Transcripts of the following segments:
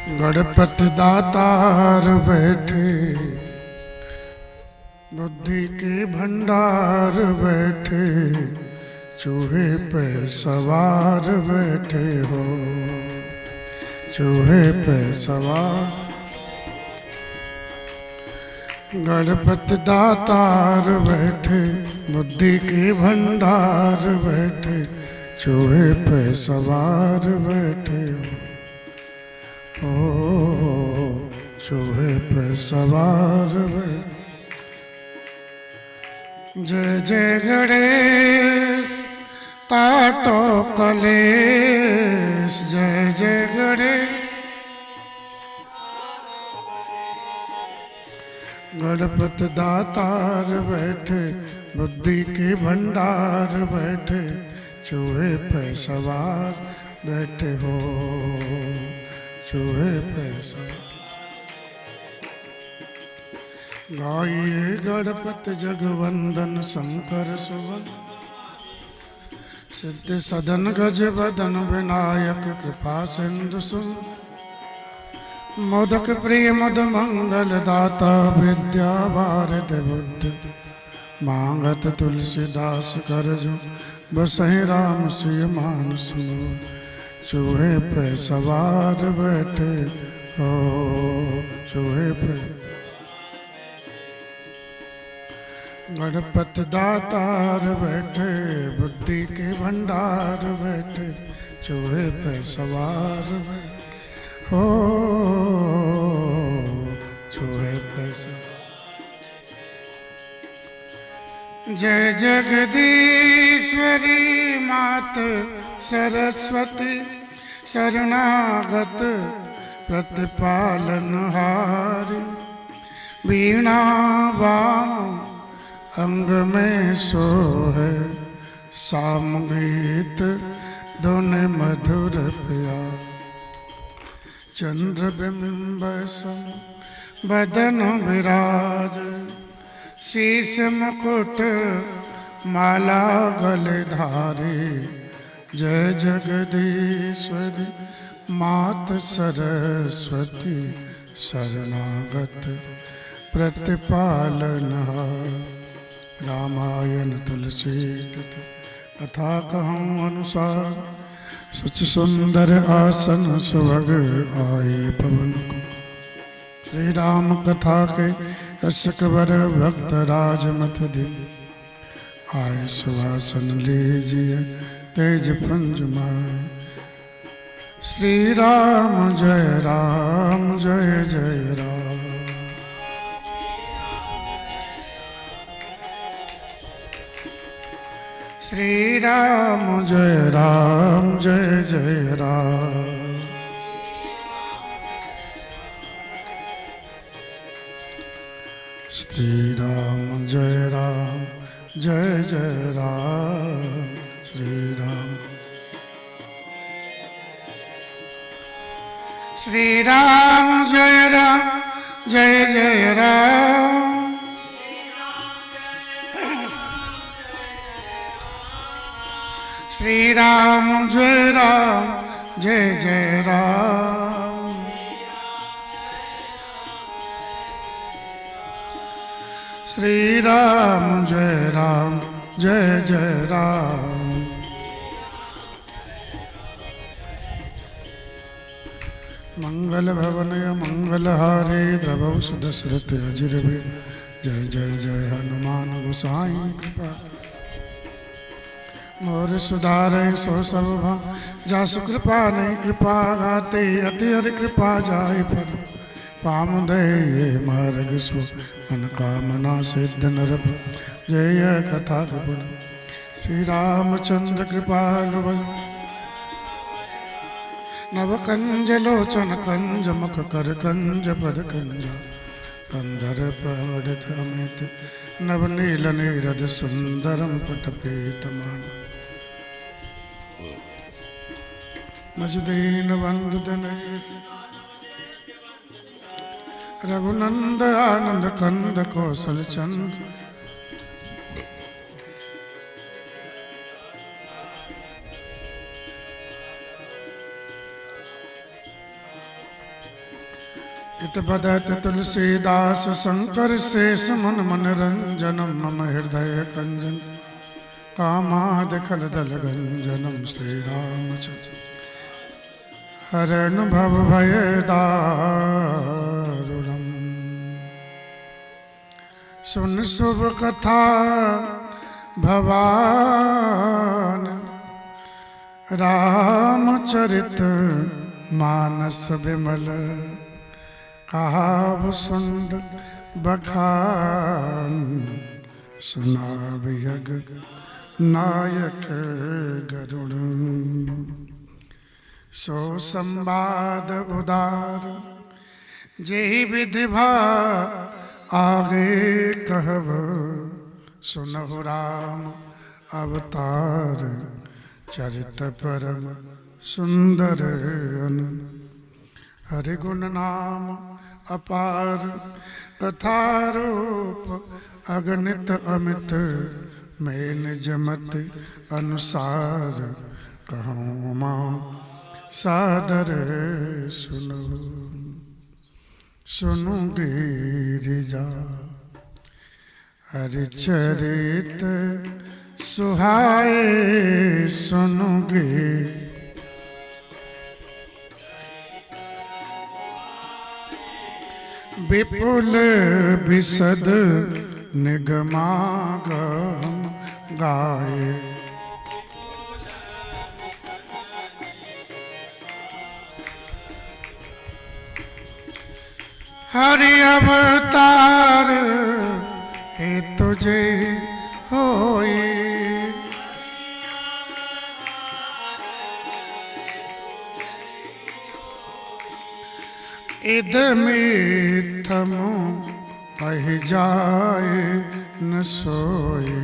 गणपति दातार बैठे, बुद्धि के भंडार बैठे, चूहे पे सवार बैठे हो, चूहे पे सवार। गणपति दातार बैठे, बुद्धि के भंडार बैठे, चूहे पे सवार बैठे हो, चूहे पे सवार बैठे। जय जय गणेश ताटो कलेश, जय जय गणेश। गणपति दातार बैठे, बुद्धि के भंडार बैठे, चूहे पे सवार बैठे हो, चूहे पे सवार। गाइए गणपति जगवंदन शंकर सुवन, सिद्ध सदन गज बदन विनायक कृपा सिंधु सुन। मोदक प्रिय मद मंगल दाता, विद्या भारत बुद्ध मांगत तुलसीदास करजो, बसहि राम सिय मानस मोर। चूहे पे सवार बैठे हो, चूहे पे। गणपति दातार बैठे, बुद्धि के भंडार बैठे, चूहे पे सवार बैठे हो, चूहे पे सवार। जय जगदीश्वरी मात सरस्वती, शरणागत प्रतिपालन हारी। वीणा वाम अंग में सोहे, साम गीत धुन मधुर प्या। चंद्र बिंब सम बदन विराज, शीश मुकुट माला गले धारे। जय जगदीश्वरी मात सरस्वती, शरणागत प्रतिपालनहार। रामायण तुलसी कथा कहूँ अनुसार, सुच सुंदर आसन सुभग आए पवन को। श्री राम कथा के रसिक वर भक्त राजमथ दिन, आए सुहासन लीजिए तेज पुंज माए। श्री राम जय राम, जय जय राम। श्री राम जय राम, जय जय राम। श्री राम जय राम, जय जय राम। श्री राम, श्री राम जय राम, जय जय राम। श्री राम जय राम, जय जय राम। श्री राम जय राम, जय जय राम। मंगल भवनय मंगलहारे, द्रवौ सुदशरथ अजिर भी। जय जय जय हनुमान गोसाई कृपा, मोर सुधारे सो सब भाव। जासु कृपा नहीं कृपा गाते, अति अति कृपा जाय पर। पाम दे ये मार्ग सो, मन कामना सिद्ध नर। जय कथा कपुर श्री रामचंद्र कृपालु भज। नव कंज लोचन कंज मुख कर कंज पद कंजा। कंधर पढ़ अमित नव नील नीरद सुंदरम पटपीतमान। मजदीन बंधु दनय, रघुनंद आनंद कंद कौशल चंद। इत बदत तुलसीदास शंकर शेष मन मनरंजनम मम हृदय कंजन कामाद खलदल गंजनम श्री रामचंद्र हरण भव भय दारुणम। सुन शुभ कथा भवान रामचरित मानस विमल कहाव सुंद बखान सुनाव यग नायक गरुड़। सो संवाद उदार जेहि विधिभा आगे कहब सुनहु राम अवतार चरित परम सुंदर अन। हरि गुण नाम अपार कथारूप अगणित अमित मैं निज मत अनुसार कहूँ माँ सादर सुनो। सुनु गिरिजा हरिचरित सुहाए सुनु गे। विपुल विशद निगमागम गाए। हरि अवतार हे तुझे होए। इद में थमो कह जाए न सोए।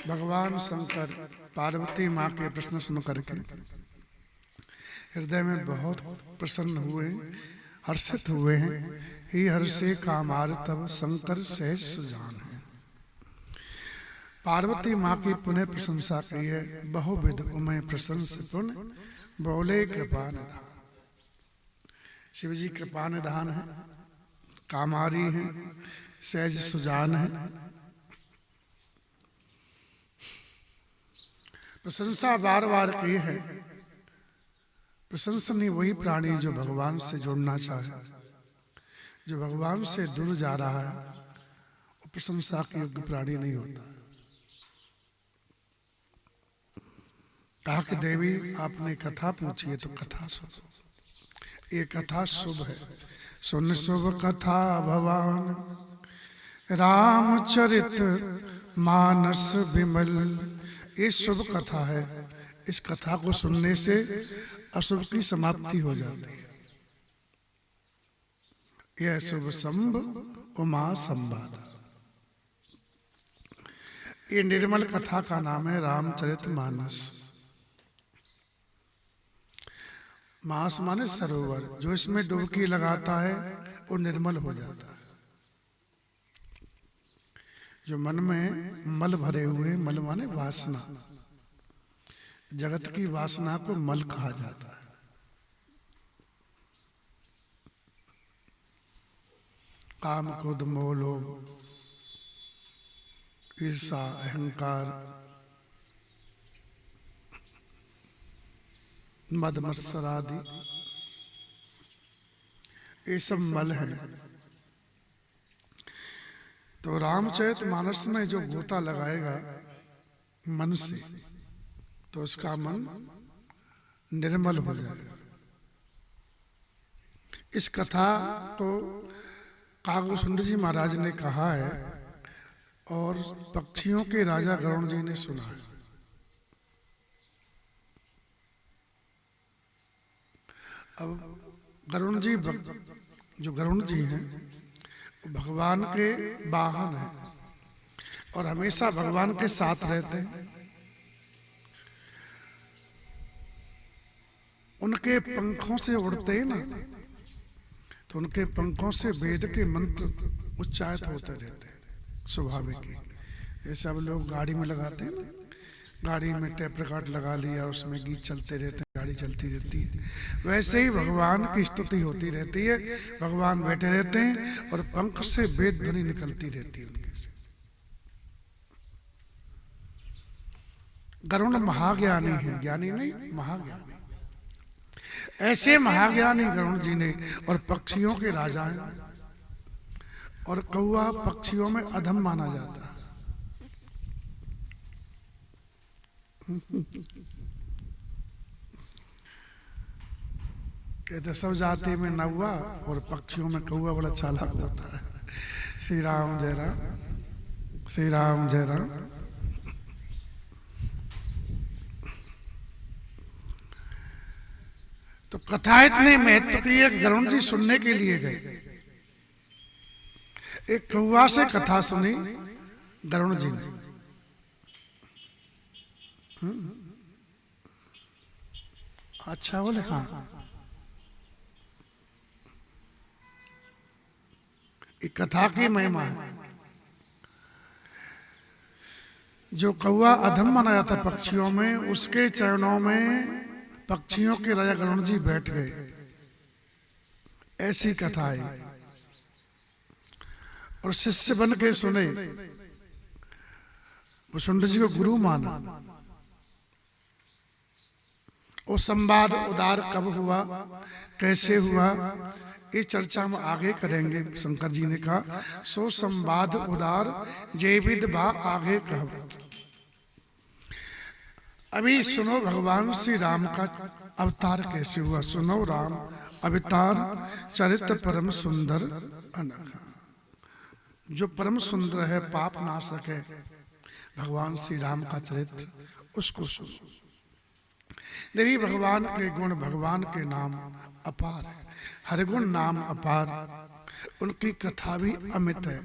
भगवान शंकर पार्वती माँ के प्रश्न सुन करके हृदय में बहुत प्रसन्न हुए, हर्षित हुए हैं। ही हर्षे कामार तब शंकर सहज सुजान है। पार्वती माँ की पुनः प्रशंसा की है। बहुविध उमय प्रशंस पुण्य बोले कृपा निधान। शिव जी कृपा निधान है, कामारी है, सहज सुजान है। प्रशंसा बार बार की है। प्रशंसनीय वही प्राणी जो भगवान से जुड़ना चाहे, जो भगवान से दूर जा रहा है वो प्रशंसा के योग्य प्राणी नहीं होता। कहा कि देवी आपने कथा पूछी है तो कथा सुनो। ये कथा शुभ है। सुन शुभ कथा भवान रामचरित मानस विमल। ये शुभ कथा है। इस कथा को सुनने से अशुभ की समाप्ति हो जाती है। यह शुभ संभ उमा संवाद। ये निर्मल कथा का नाम है रामचरित मानस। मास माने सरोवर। जो इसमें डुबकी लगाता है वो निर्मल हो जाता है। जो मन में मल भरे हुए, मल माने वासना, जगत की वासना को मल कहा जाता है। काम क्रोध मोह लोभ ईर्षा अहंकार मद मत्सर आदि ये सब मल है। तो रामचरित मानस में जो गोता लगाएगा मन से तो उसका मन निर्मल हो जाएगा। इस कथा को कागभूषण सुंदर जी महाराज ने कहा है और पक्षियों के राजा गरुड़ जी ने सुना है। अब गरुड़ जी जो गरुड़ जी हैं भगवान के वाहन हैं और हमेशा भगवान के साथ रहते हैं। उनके पंखों से उड़ते हैं ना, तो उनके पंखों से वेद के मंत्र उच्चारित होते रहते हैं। स्वाभाविक ही जैसे अब लोग गाड़ी में लगाते हैं ना गाड़ी में टेप रिकॉर्ड लगा लिया, उसमें गीत चलते रहते हैं, गाड़ी चलती रहती है। वैसे ही भगवान की स्तुति होती रहती है, भगवान बैठे रहते हैं और पंख से वेद ध्वनि निकलती रहती है उनके से। गरुड़ महाज्ञानी है, ज्ञानी नहीं, महाज्ञानी। ऐसे महाज्ञानी गरुड़ जी ने, और पक्षियों के राजा हैं, और कौआ पक्षियों में अधम माना जाता है। कहते सब जाति में नौवा और पक्षियों में कौआ बड़ा चालाक होता है। श्री राम जय राम, श्री राम जय राम। तो कथा इतने महत्व की, एक गरुड़ जी सुनने के लिए गए, एक कौआ से कथा सुनी गरुड़ जी ने। अच्छा बोले, हाँ। एक कथा की महिमा है। जो कौआ अधम माना जाता पक्षियों में, उसके चरणों में पक्षियों के राजा गरुड़ जी बैठ गए। ऐसी कथा है। और शिष्य बन के सुने, वसुंधरा जी को गुरु माना। वो संवाद उदार कब हुआ, कैसे हुआ, ये चर्चा हम आगे करेंगे। शंकर जी ने कहा, सो संवाद उदार जय विद बा आगे कह। अभी सुनो भगवान श्री राम का अवतार कैसे हुआ। सुनो राम अवतार चरित्र परम सुंदर अनघा। जो परम सुंदर है, पाप नाशक है, भगवान श्री राम का चरित्र, उसको सुनो। देवी भगवान के गुण, भगवान के नाम अपार है, हर गुण नाम अपार। उनकी कथा भी अमित है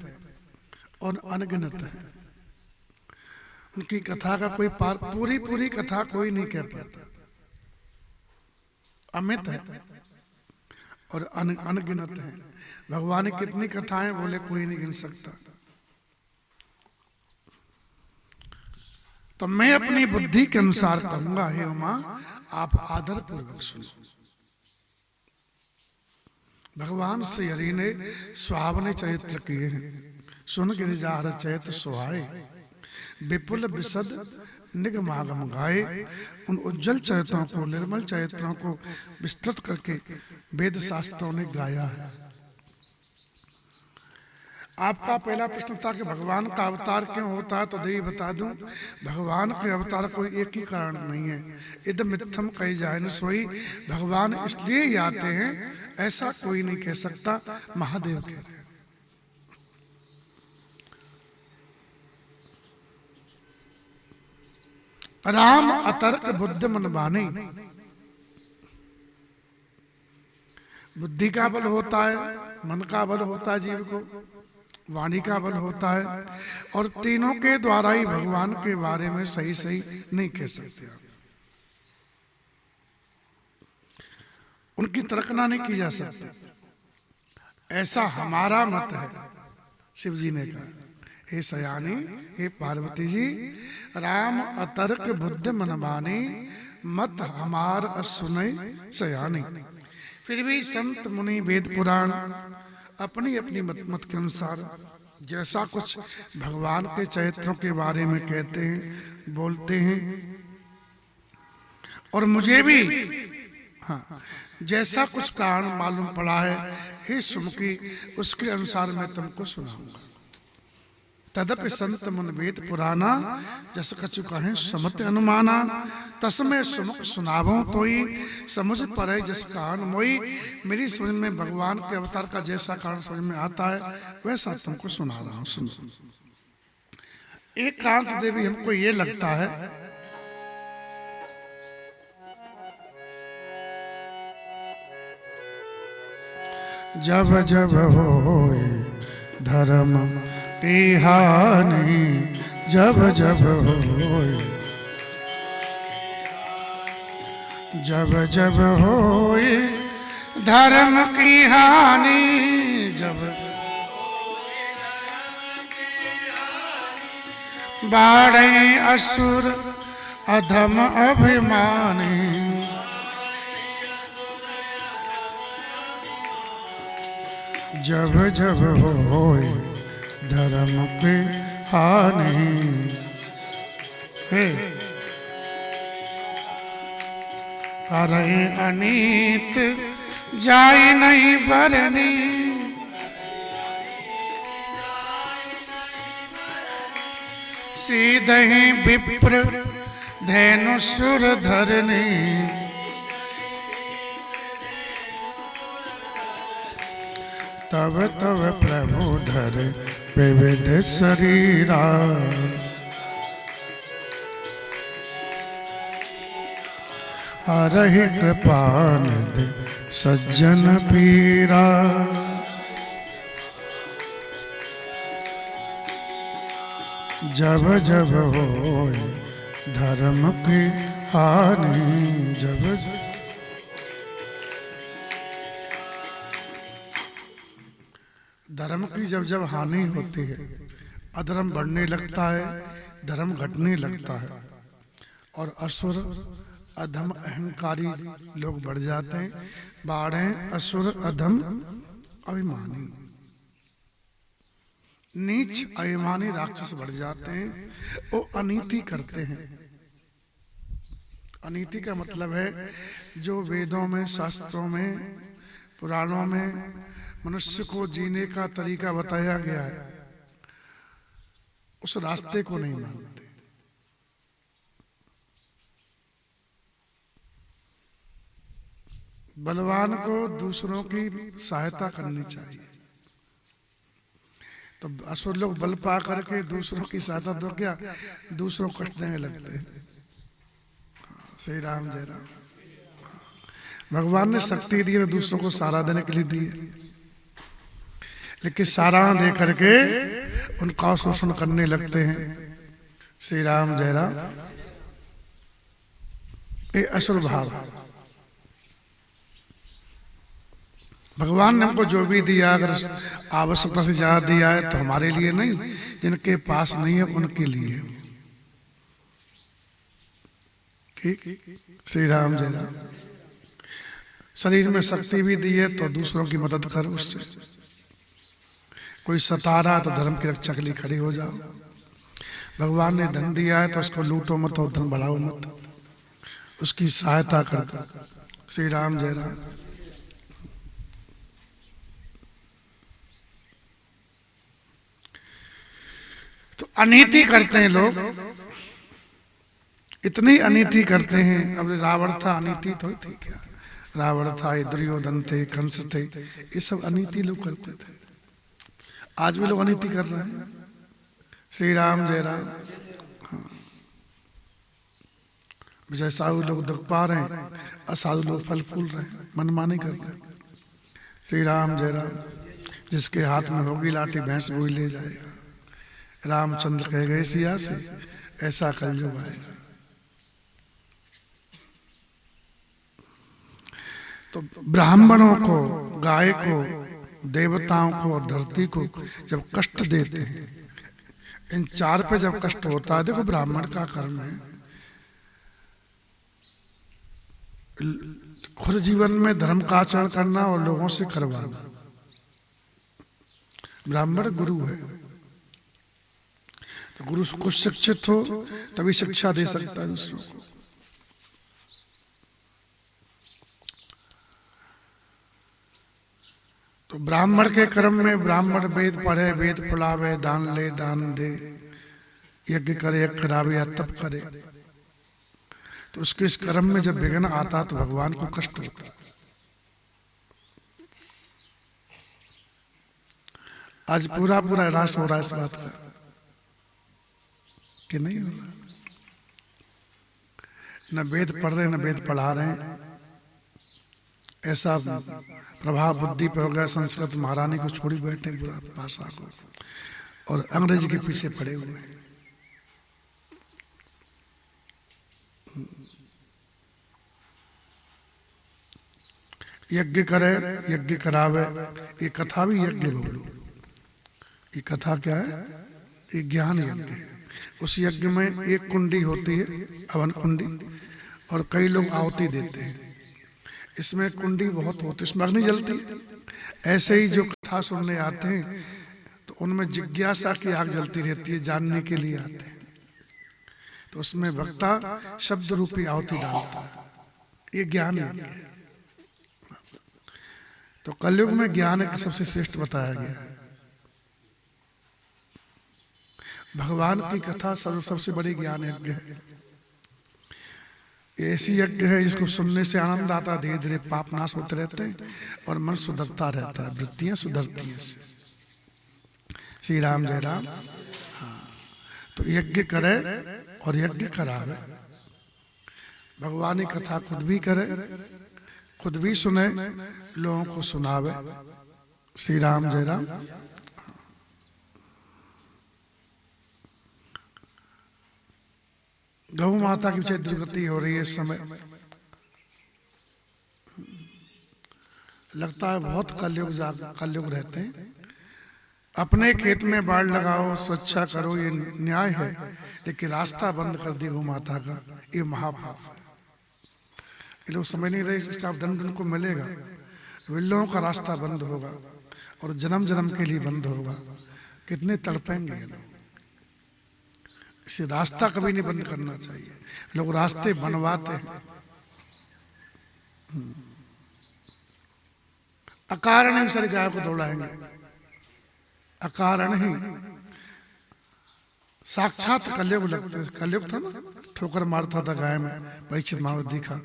और अनगिनत है। उनकी कथा का कोई पार, पूरी कथा कोई नहीं कह पाता। अमित है और अनगिनत है। भगवान ने कितनी कथाएं बोले, कोई नहीं गिन सकता। तो मैं अपनी बुद्धि के अनुसार कहूंगा, हे उमा आप आदर पूर्वक सुनो। भगवान श्री हरि ने सुहावने चरित्र किए हैं। सुन गिरिजार चैत्र सुहाए, विपुल विशद निगमागम गाए। उन उज्जवल चरित्रों को, निर्मल चरित्रों को विस्तृत करके वेद शास्त्रों ने गाया है। आपका पहला प्रश्न था कि भगवान का अवतार क्यों होता है, तो देवी बता दूं, भगवान के अवतार कोई एक ही कारण नहीं है। इदम मिथ्यम कही जाए न सोई। भगवान इसलिए ही आते हैं, ऐसा कोई नहीं कह सकता। महादेव कह रहे हैं। राम अतर्क बुद्धि मन बानी। बुद्धि का बल होता है, मन का बल होता है जीव को, वाणी का बल होता है, और तीनों के द्वारा ही भगवान के बारे में सही सही नहीं कह सकते आप। उनकी तर्कना नहीं की जा सकती, ऐसा हमारा मत है। शिव जी ने कहा, हे सयानी, हे पार्वती जी, राम अतर्क बुद्धि मन बानी, मत हमार सुने सयानी। फिर भी संत मुनि वेद पुराण अपनी अपनी मत के अनुसार जैसा कुछ भगवान के चरित्रों के बारे में कहते हैं, बोलते हैं। और मुझे भी हाँ जैसा कुछ कारण मालूम पड़ा है, हे सुमुखी, उसके अनुसार मैं तुमको सुनाऊंगा। तदपि संत मुन वेद पुराना, जस कछु कहें समत अनुमाना। तस्मै सुमुख सुनावो तोई, समझ पड़े जिस कारण मोई। मेरी समझ में भगवान के अवतार का जैसा कारण समझ में आता है, वैसा तुमको सुना रहा हूं। सुनो। एक कांत देवी हमको ये लगता है, जब जब होए धर्म की हानि, जब जब होए, जब जब होए धर्म की हानि, जब बाढ़े असुर अधम अभिमानी। जब जब होए धर्म के हानि। करे अनीत जाय नहीं भरनी। सीधे ही विप्र धेनु सुर धरनी। तब तब प्रभु धर विविध शरीरा। हरहि कृपा निधि सज्जन पीरा। जब जब होए धर्म की हानि। जब धर्म की जब जब हानि होती है, अधर्म बढ़ने लगता है, धर्म घटने लगता है और असुर अधम अहंकारी लोग बढ़ जाते हैं। 12 असुर अधम अभिमानी, नीच अभिमानी राक्षस बढ़ जाते हैं। वो अनीति करते हैं। अनीति का मतलब है जो वेदों में, शास्त्रों में, पुराणों में मनुष्य को जीने का तरीका बताया गया है, उस रास्ते को नहीं मानते। बलवान को दूसरों की सहायता करनी चाहिए। तो असुर लोग बल पा करके दूसरों की सहायता तो क्या, दूसरों को कष्ट देने लगते हैं। श्री राम जय राम। भगवान ने शक्ति दी है दूसरों को सहारा देने के लिए दी है, लेकिन सहारा दे करके उनका शोषण करने लगते हैं। श्री राम जय राम। ये असुर भाव। भगवान ने हमको जो भी दिया, अगर आवश्यकता से ज्यादा दिया है तो हमारे लिए नहीं, जिनके पास नहीं है उनके लिए। ठीक। श्री राम जय राम। शरीर में शक्ति भी दी है तो दूसरों की मदद करो उससे। कोई सता रहा तो धर्म की रक्षा के लिए खड़ी हो जाओ। भगवान ने धन दिया है तो उसको लूटो मत और धन बढ़ाओ मत, उसकी सहायता कर दो। श्री राम जय राम। तो अनीति करते हैं लोग, इतनी अनीति करते हैं। अब रावण था, अनीति तो थी क्या? रावण था, दुर्योधन थे, कंस थे, ये सब अनीति लोग करते थे। आज भी लोग अनीति कर रहे हैं। श्री राम जय राम। हाँ। जैसे साधु लोग दुख पा रहे हैं, असाधु लोग फल फूल रहे हैं, मनमानी कर रहे हैं। श्री राम जय राम। जिसके हाथ में होगी लाठी भैंस वही ले जाएगा। रामचंद्र कह गए सिया से, ऐसा कलयुग आएगा। तो ब्राह्मणों को, गाय को, देवताओं को और धरती को जब कष्ट देते हैं, इन चार पे जब कष्ट होता है, देखो ब्राह्मण का कर्म है खुद जीवन में धर्म का आचरण करना और लोगों से करवाना। ब्राह्मण गुरु है, तो गुरु कुछ शिक्षित हो तभी शिक्षा दे सकता है दूसरों को। तो ब्राह्मण के कर्म में ब्राह्मण वेद पढ़े, वेद फुलावे, दान ले, दान दे, यज्ञ करे, यज्ञ करावे या तप करे, तो उसके इस कर्म में जब विघ्न आता तो भगवान को कष्ट होता। आज पूरा पूरा रास हो रहा है इस बात का कि नहीं हो रहा। न वेद पढ़ रहे, न वेद पढ़ा रहे हैं। ऐसा प्रभाव बुद्धि पे हो गया, संस्कृत महारानी को छोड़ी बैठे पूरा भाषा को, और अंग्रेजी के पीछे पड़े हुए हैं। यज्ञ करे, यज्ञ करावे, ये कथा भी यज्ञ बोलो। ये कथा क्या है? ये ज्ञान यज्ञ है। उस यज्ञ में एक कुंडी होती है, हवन कुंडी, और कई लोग आहुति देते हैं। इसमें कुंडी बहुत होती है, इसमें अग्नि जलती है। ऐसे ही जो कथा सुनने आते हैं तो उनमें जिज्ञासा की आग जलती रहती है, जानने के लिए आते हैं। तो उसमें वक्ता शब्द रूपी आहुति डालता है, ये ज्ञान यज्ञ है। तो कलयुग में ज्ञान एक सबसे श्रेष्ठ बताया गया है। भगवान की कथा सबसे बड़ी ज्ञान यज्ञ है। ऐसी यज्ञ है जिसको सुनने से आनंद आता है, धीरे धीरे पाप नाश होते रहते हैं और मन सुधरता रहता है, वृत्तियां सुधरती हैं इससे। श्री राम जय राम। हाँ, तो यज्ञ करे और यज्ञ करावे। भगवान की कथा खुद भी करे, खुद भी सुने, लोगों को सुनावे। श्री राम जय राम। गौ माता की विचित्र दुर्गति हो रही है इस समय। लगता है बहुत कलयुग रहते हैं। अपने खेत में बाढ़ लगाओ, सुरक्षा करो, ये न्याय है, लेकिन रास्ता बंद कर दी गौ माता का, ये महापाप है। ये लोग समझ नहीं रहे, इसका दंड उनको मिलेगा। विल्लों का रास्ता बंद होगा और जन्म जन्म के लिए बंद होगा। कितने तड़पेंगे ये लोग। इसे रास्ता कभी नहीं बंद करना चाहिए। लोग रास्ते बनवाते हैं, अकारण ही सारी गाय को दौड़ाएंगे, अकारण ही। साक्षात कलयुग लगते, कलयुग था ना, ठोकर मारता था गाय में, परीक्षित महाराज दिखा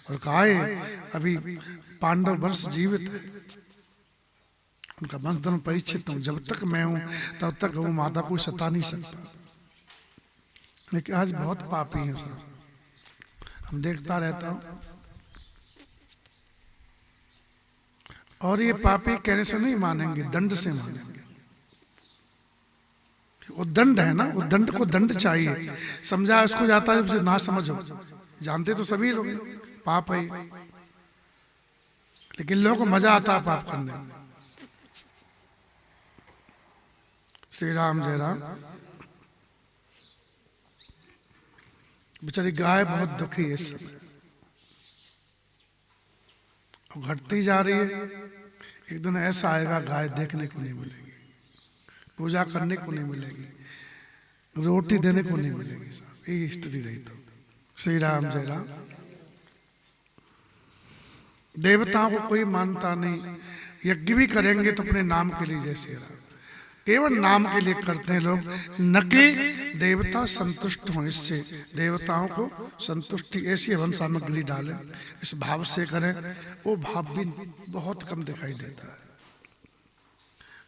और कहा अभी पांडव वर्ष जीवित है, उनका वंशधर्म परीक्षित हूं, जब तक मैं हूं तब तक गौ माता को सता नहीं सकता। लेकिन आज बहुत पापी हैं सब, हम देखता रहता हूं। और ये पापी कहने से नहीं मानेंगे, दंड से मानेंगे। वो दंड है ना, वो दंड को दंड चाहिए। समझा इसको जाता है ना समझो, जानते तो सभी लोग पाप है, लेकिन लोगों को मजा आता है पाप करने में। श्री राम जय राम। बेचारी गाय बहुत दुखी है इस समय, घटती जा रही है। एक दिन ऐसा आएगा गाय देखने को नहीं मिलेगी, पूजा करने को नहीं मिलेगी, रोटी देने को नहीं मिलेगी। यही स्थिति रही। तो श्री राम जय राम। देवताओं को कोई मानता नहीं, यज्ञ भी करेंगे तो अपने नाम के लिए, जैसे केवल नाम के लिए करते हैं लोग, न कि देवता संतुष्ट हों। इससे देवताओं को संतुष्टि ऐसी हवन सामग्री डालें, इस भाव से करें, वो भाव भी बहुत कम दिखाई देता है।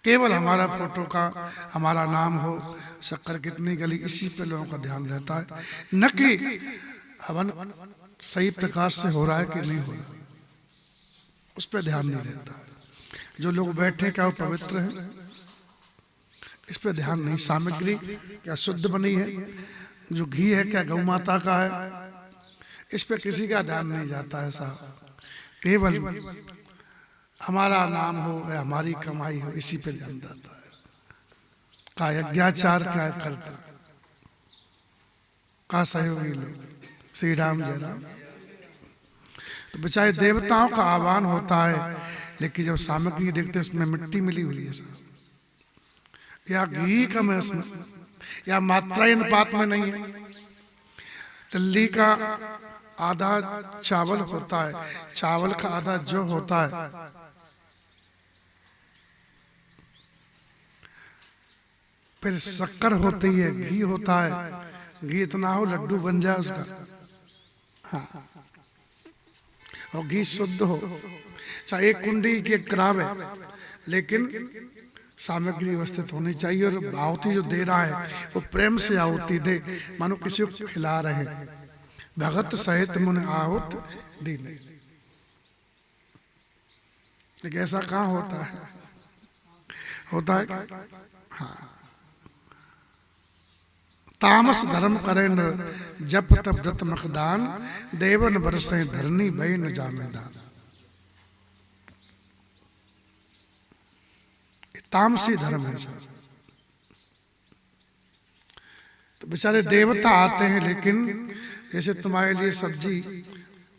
केवल हमारा फोटो का हमारा नाम हो, शक्कर कितनी गली, इसी पे लोगों का ध्यान रहता है, न कि हवन सही प्रकार से हो रहा है कि नहीं हो रहा, उस पर ध्यान नहीं रहता है। जो लोग बैठे क्या वो पवित्र है, इस पे ध्यान नहीं। सामग्री क्या शुद्ध बनी है, जो घी है क्या गौ माता का है, इस पे किसी का ध्यान नहीं जाता है साहब। केवल हमारा नाम हो या हमारी कमाई हो, इसी पे ध्यान जाता है। का यज्ञाचार क्या करता, का सहयोगी लोग। श्री राम जय राम। तो बेचारे देवताओं का आह्वान होता है, लेकिन जब सामग्री देखते हैं उसमें मिट्टी मिली हुई है साहब, या घी कम है उसमें, या मात्रा अनुपात में नहीं है। तिल्ली का आधा चावल होता है, चावल का आधा जो होता है, फिर शक्कर होती है, घी होता है। घी इतना हो लड्डू बन जाए उसका, हाँ, और घी शुद्ध हो। चाहे एक कुंडी की करावे, लेकिन सामग्री व्यवस्थित होनी चाहिए। और आहुति जो दे रहा है वो प्रेम से आहुति दे, मानो किसी को खिला रहे। भगत सहित मुन आहुत दी नहीं। लेकिन ऐसा कहाँ होता है, होता है क्या? हाँ, तामस धर्म करे न जप तप व्रत मखदान, देवन बरसे धरनी भय न जामेदान। तामसी धर्म है सर। तो तो बेचारे देवता आते हैं, लेकिन जैसे तुम्हारे लिए सब्जी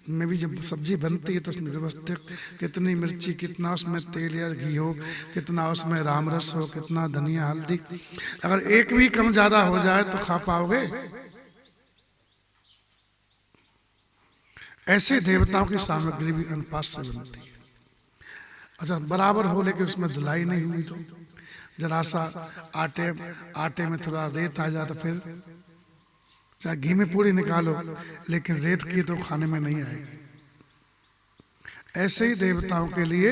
में भी जब सब्जी बनती है तो उसमें व्यवस्थित कितनी मिर्ची, कितना उसमें तेल या घी हो, कितना उसमें राम रस हो, कितना धनिया हल्दी, अगर एक भी कम ज्यादा हो जाए तो खा पाओगे? ऐसे देवताओं की सामग्री भी अनुपात से बनती है। अच्छा बराबर हो लेकिन उसमें धुलाई नहीं हुई तो जरा सा आटे में थोड़ा रेत आ जाए तो फिर चाहे घी में पूरी निकालो लेकिन रेत की तो खाने में नहीं आएगी। ऐसे ही देवताओं के लिए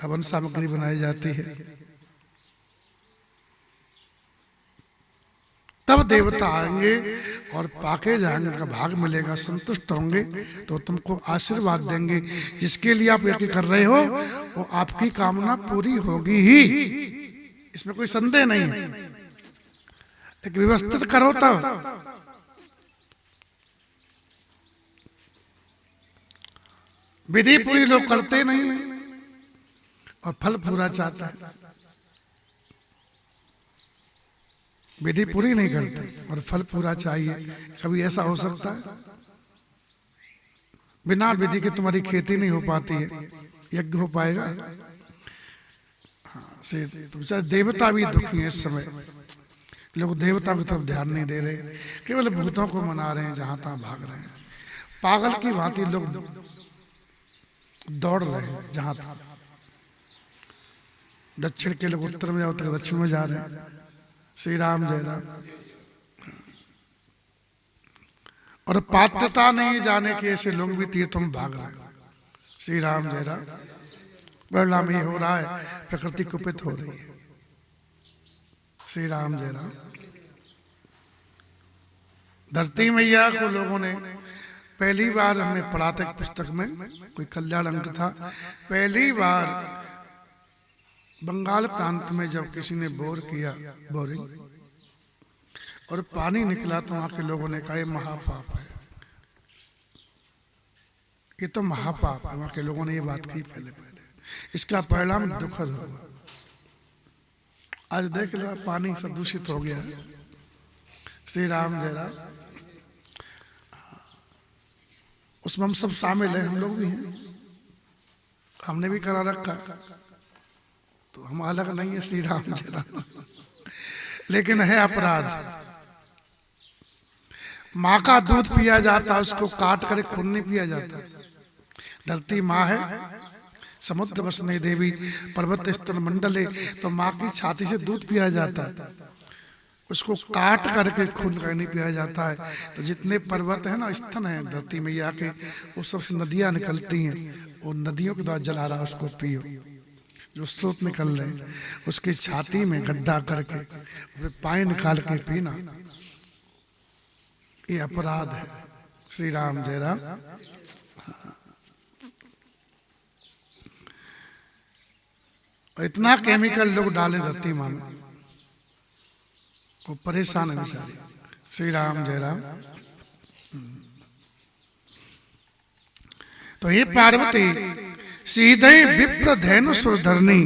हवन सामग्री बनाई जाती है। तब देवता आएंगे और पाके जाएंगे, उनका भाग मिलेगा, संतुष्ट होंगे तो तुमको आशीर्वाद देंगे। जिसके लिए आप यज्ञ कर रहे हो वो आपकी कामना पूरी होगी ही, इसमें कोई संदेह नहीं है। एक व्यवस्थित करो तब। विधि पूरी लोग करते नहीं और फल पूरा चाहता है। विधि पूरी नहीं करते और फल पूरा चाहिए। कभी ऐसा हो सकता है? बिना विधि के तुम्हारी खेती नहीं हो पाती है, यज्ञ हो पाएगा? हाँ, से देवता भी दुखी है इस समय। लोग देवता की तरफ ध्यान नहीं दे रहे, केवल भूतों को मना रहे हैं, जहां तहां भाग रहे हैं। पागल की भांति लोग दौड़ रहे हैं जहां तहां। दक्षिण के लोग उत्तर में जाओ तक दक्षिण में जा रहे हैं। श्री राम जय राम। और पात्रता नहीं जाने के ऐसे लोग भी तीर्थों में भाग रहे हैं। श्री राम जय राम। परिणाम ये हो रहा है, प्रकृति कुपित हो रही है। श्री राम जय राम। धरती मैया को लोगों ने पहली बार हमने पढ़ा था पुस्तक में, कोई कल्याण अंक था। पहली बार बंगाल प्रांत में जब किसी ने बोर किया, बोरिंग, और पानी निकला तो वहां के लोगों ने कहा ये महापाप है, ये तो महापाप है। वहां के लोगों ने ये बात कही पहले। इसका परिणाम दुखद होगा। आज देख लो पानी सब दूषित हो गया है। श्री राम जय राम। उसमें हम सब शामिल हैं, हम लोग भी हैं, हमने भी करा रखा, तो हम अलग नहीं है। श्री राम जय राम। लेकिन है अपराध। माँ का दूध पिया जाता, उसको काट कर खून नहीं पिया जाता। धरती माँ है, समुद्र वसने देवी, पर्वत स्तन मंडले, तो माँ की छाती से दूध पिया जाता है, उसको काट करके खून का नहीं पिया जाता है। तो जितने पर्वत है ना, स्तन है धरती मैया के, वो सबसे नदियां निकलती हैं, वो नदियों के द्वारा जला रहा, उसको पियो। जो स्रोत निकल रहे उसकी छाती में गड्ढा करके पानी निकाल के पीना, ये अपराध है। श्री राम जय राम। इतना केमिकल लोग डाले धरती माँ में, वो परेशान है बेचारे। श्री राम जय राम। तो ये पार्वती सीधे विप्र धैनु सुरधरनी,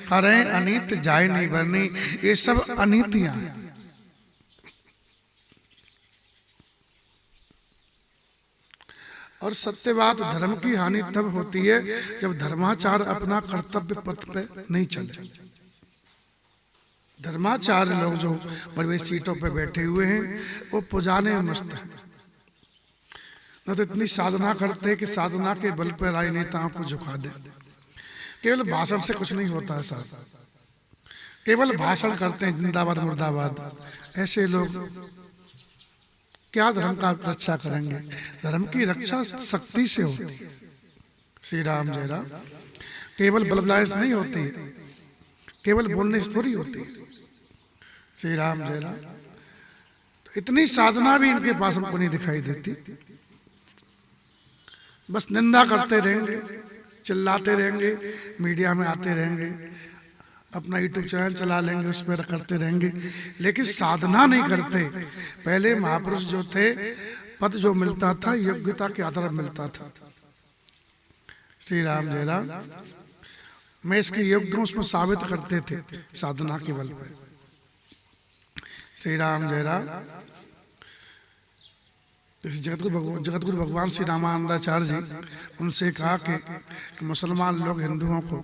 करें अनीत जाय नहीं बरनी। ये सब अनीतियां हैं। और सत्य बात, धर्म की हानि तब होती है जब धर्माचार अपना कर्तव्य पथ पे नहीं चले। धर्माचार्य लोग जो बड़े सीटों पे बैठे हुए हैं, वो पुजाने में मस्त हैं। न तो इतनी साधना करते कि साधना के बल पर राजनेताओं को झुका दे। केवल भाषण से कुछ नहीं होता है साहब, केवल भाषण करते हैं जिंदाबाद मुर्दाबाद। ऐसे लोग क्या धर्म का रक्षा करेंगे? धर्म की रक्षा शक्ति से होती है। श्री राम जय राम। केवल बलबलाय से नहीं होती है, केवल बोलने से थोड़ी होती है। श्री राम जय राम। तो इतनी साधना भी इनके पास हमको नहीं दिखाई देती। बस निंदा करते रहेंगे, चिल्लाते रहेंगे, मीडिया में आते रहेंगे, अपना यूट्यूब चैनल चला लेंगे, उस पर करते रहेंगे, लेकिन साधना नहीं करते। पहले महापुरुष जो थे, पद जो मिलता था योग्यता के आधार पर मिलता था। श्री राम जय राम। मैं इसके योग्य उसमें साबित करते थे साधना के बल पर। श्री राम जय राम। जैसे जगतगुरु भगवान श्री रामानंदाचार्य जी, उनसे कहा कि मुसलमान लोग हिंदुओं को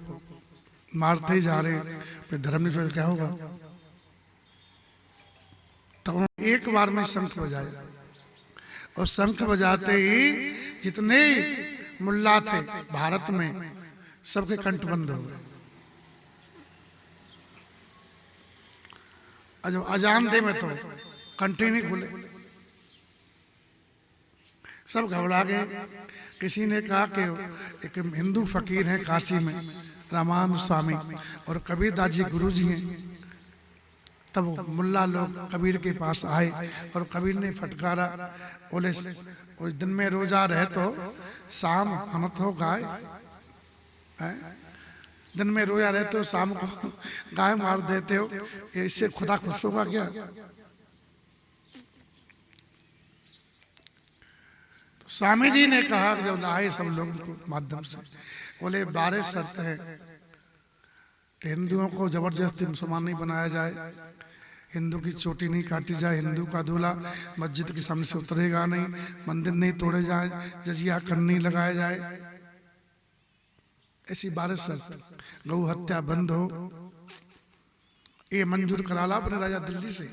मारते ही जा रहे, फिर धर्म निरपेक्ष क्या होगा। तो उन्होंने एक बार में शंख बजाया, और शंख बजाते ही जितने मुल्ला थे भारत में सबके कंठ बंद हो गए। जब अजान दे में तो कंठ ही नहीं खुले, सब घबरा गए। किसी ने कहा कि एक हिंदू फकीर हैं काशी में, रामानंद स्वामी, और कबीर दास जी गुरु जी हैं। तब मुल्ला लोग कबीर के पास आए और कबीर ने फटकारा, बोले और दिन में रोजा रहे तो शाम हनत हो गाय, दिन में रोजा रहे तो शाम को गाय मार देते हो, इससे खुदा खुश होगा क्या। तो स्वामी जी ने कहा जब लाए सब लोगों को माध्यम से, बोले 12 शर्त है कि हिंदुओं को जबरदस्ती मुसलमान नहीं बनाया जाए, हिंदू की चोटी नहीं काटी जाए, हिंदू का दूल्हा मस्जिद के सामने से उतरेगा नहीं, मंदिर नहीं तोड़े जाए, जजिया कर नहीं लगाया जाए, ऐसी 12 शर्त। गौ हत्या बंद हो, ये मंजूर करा ला अपने राजा दिल्ली से,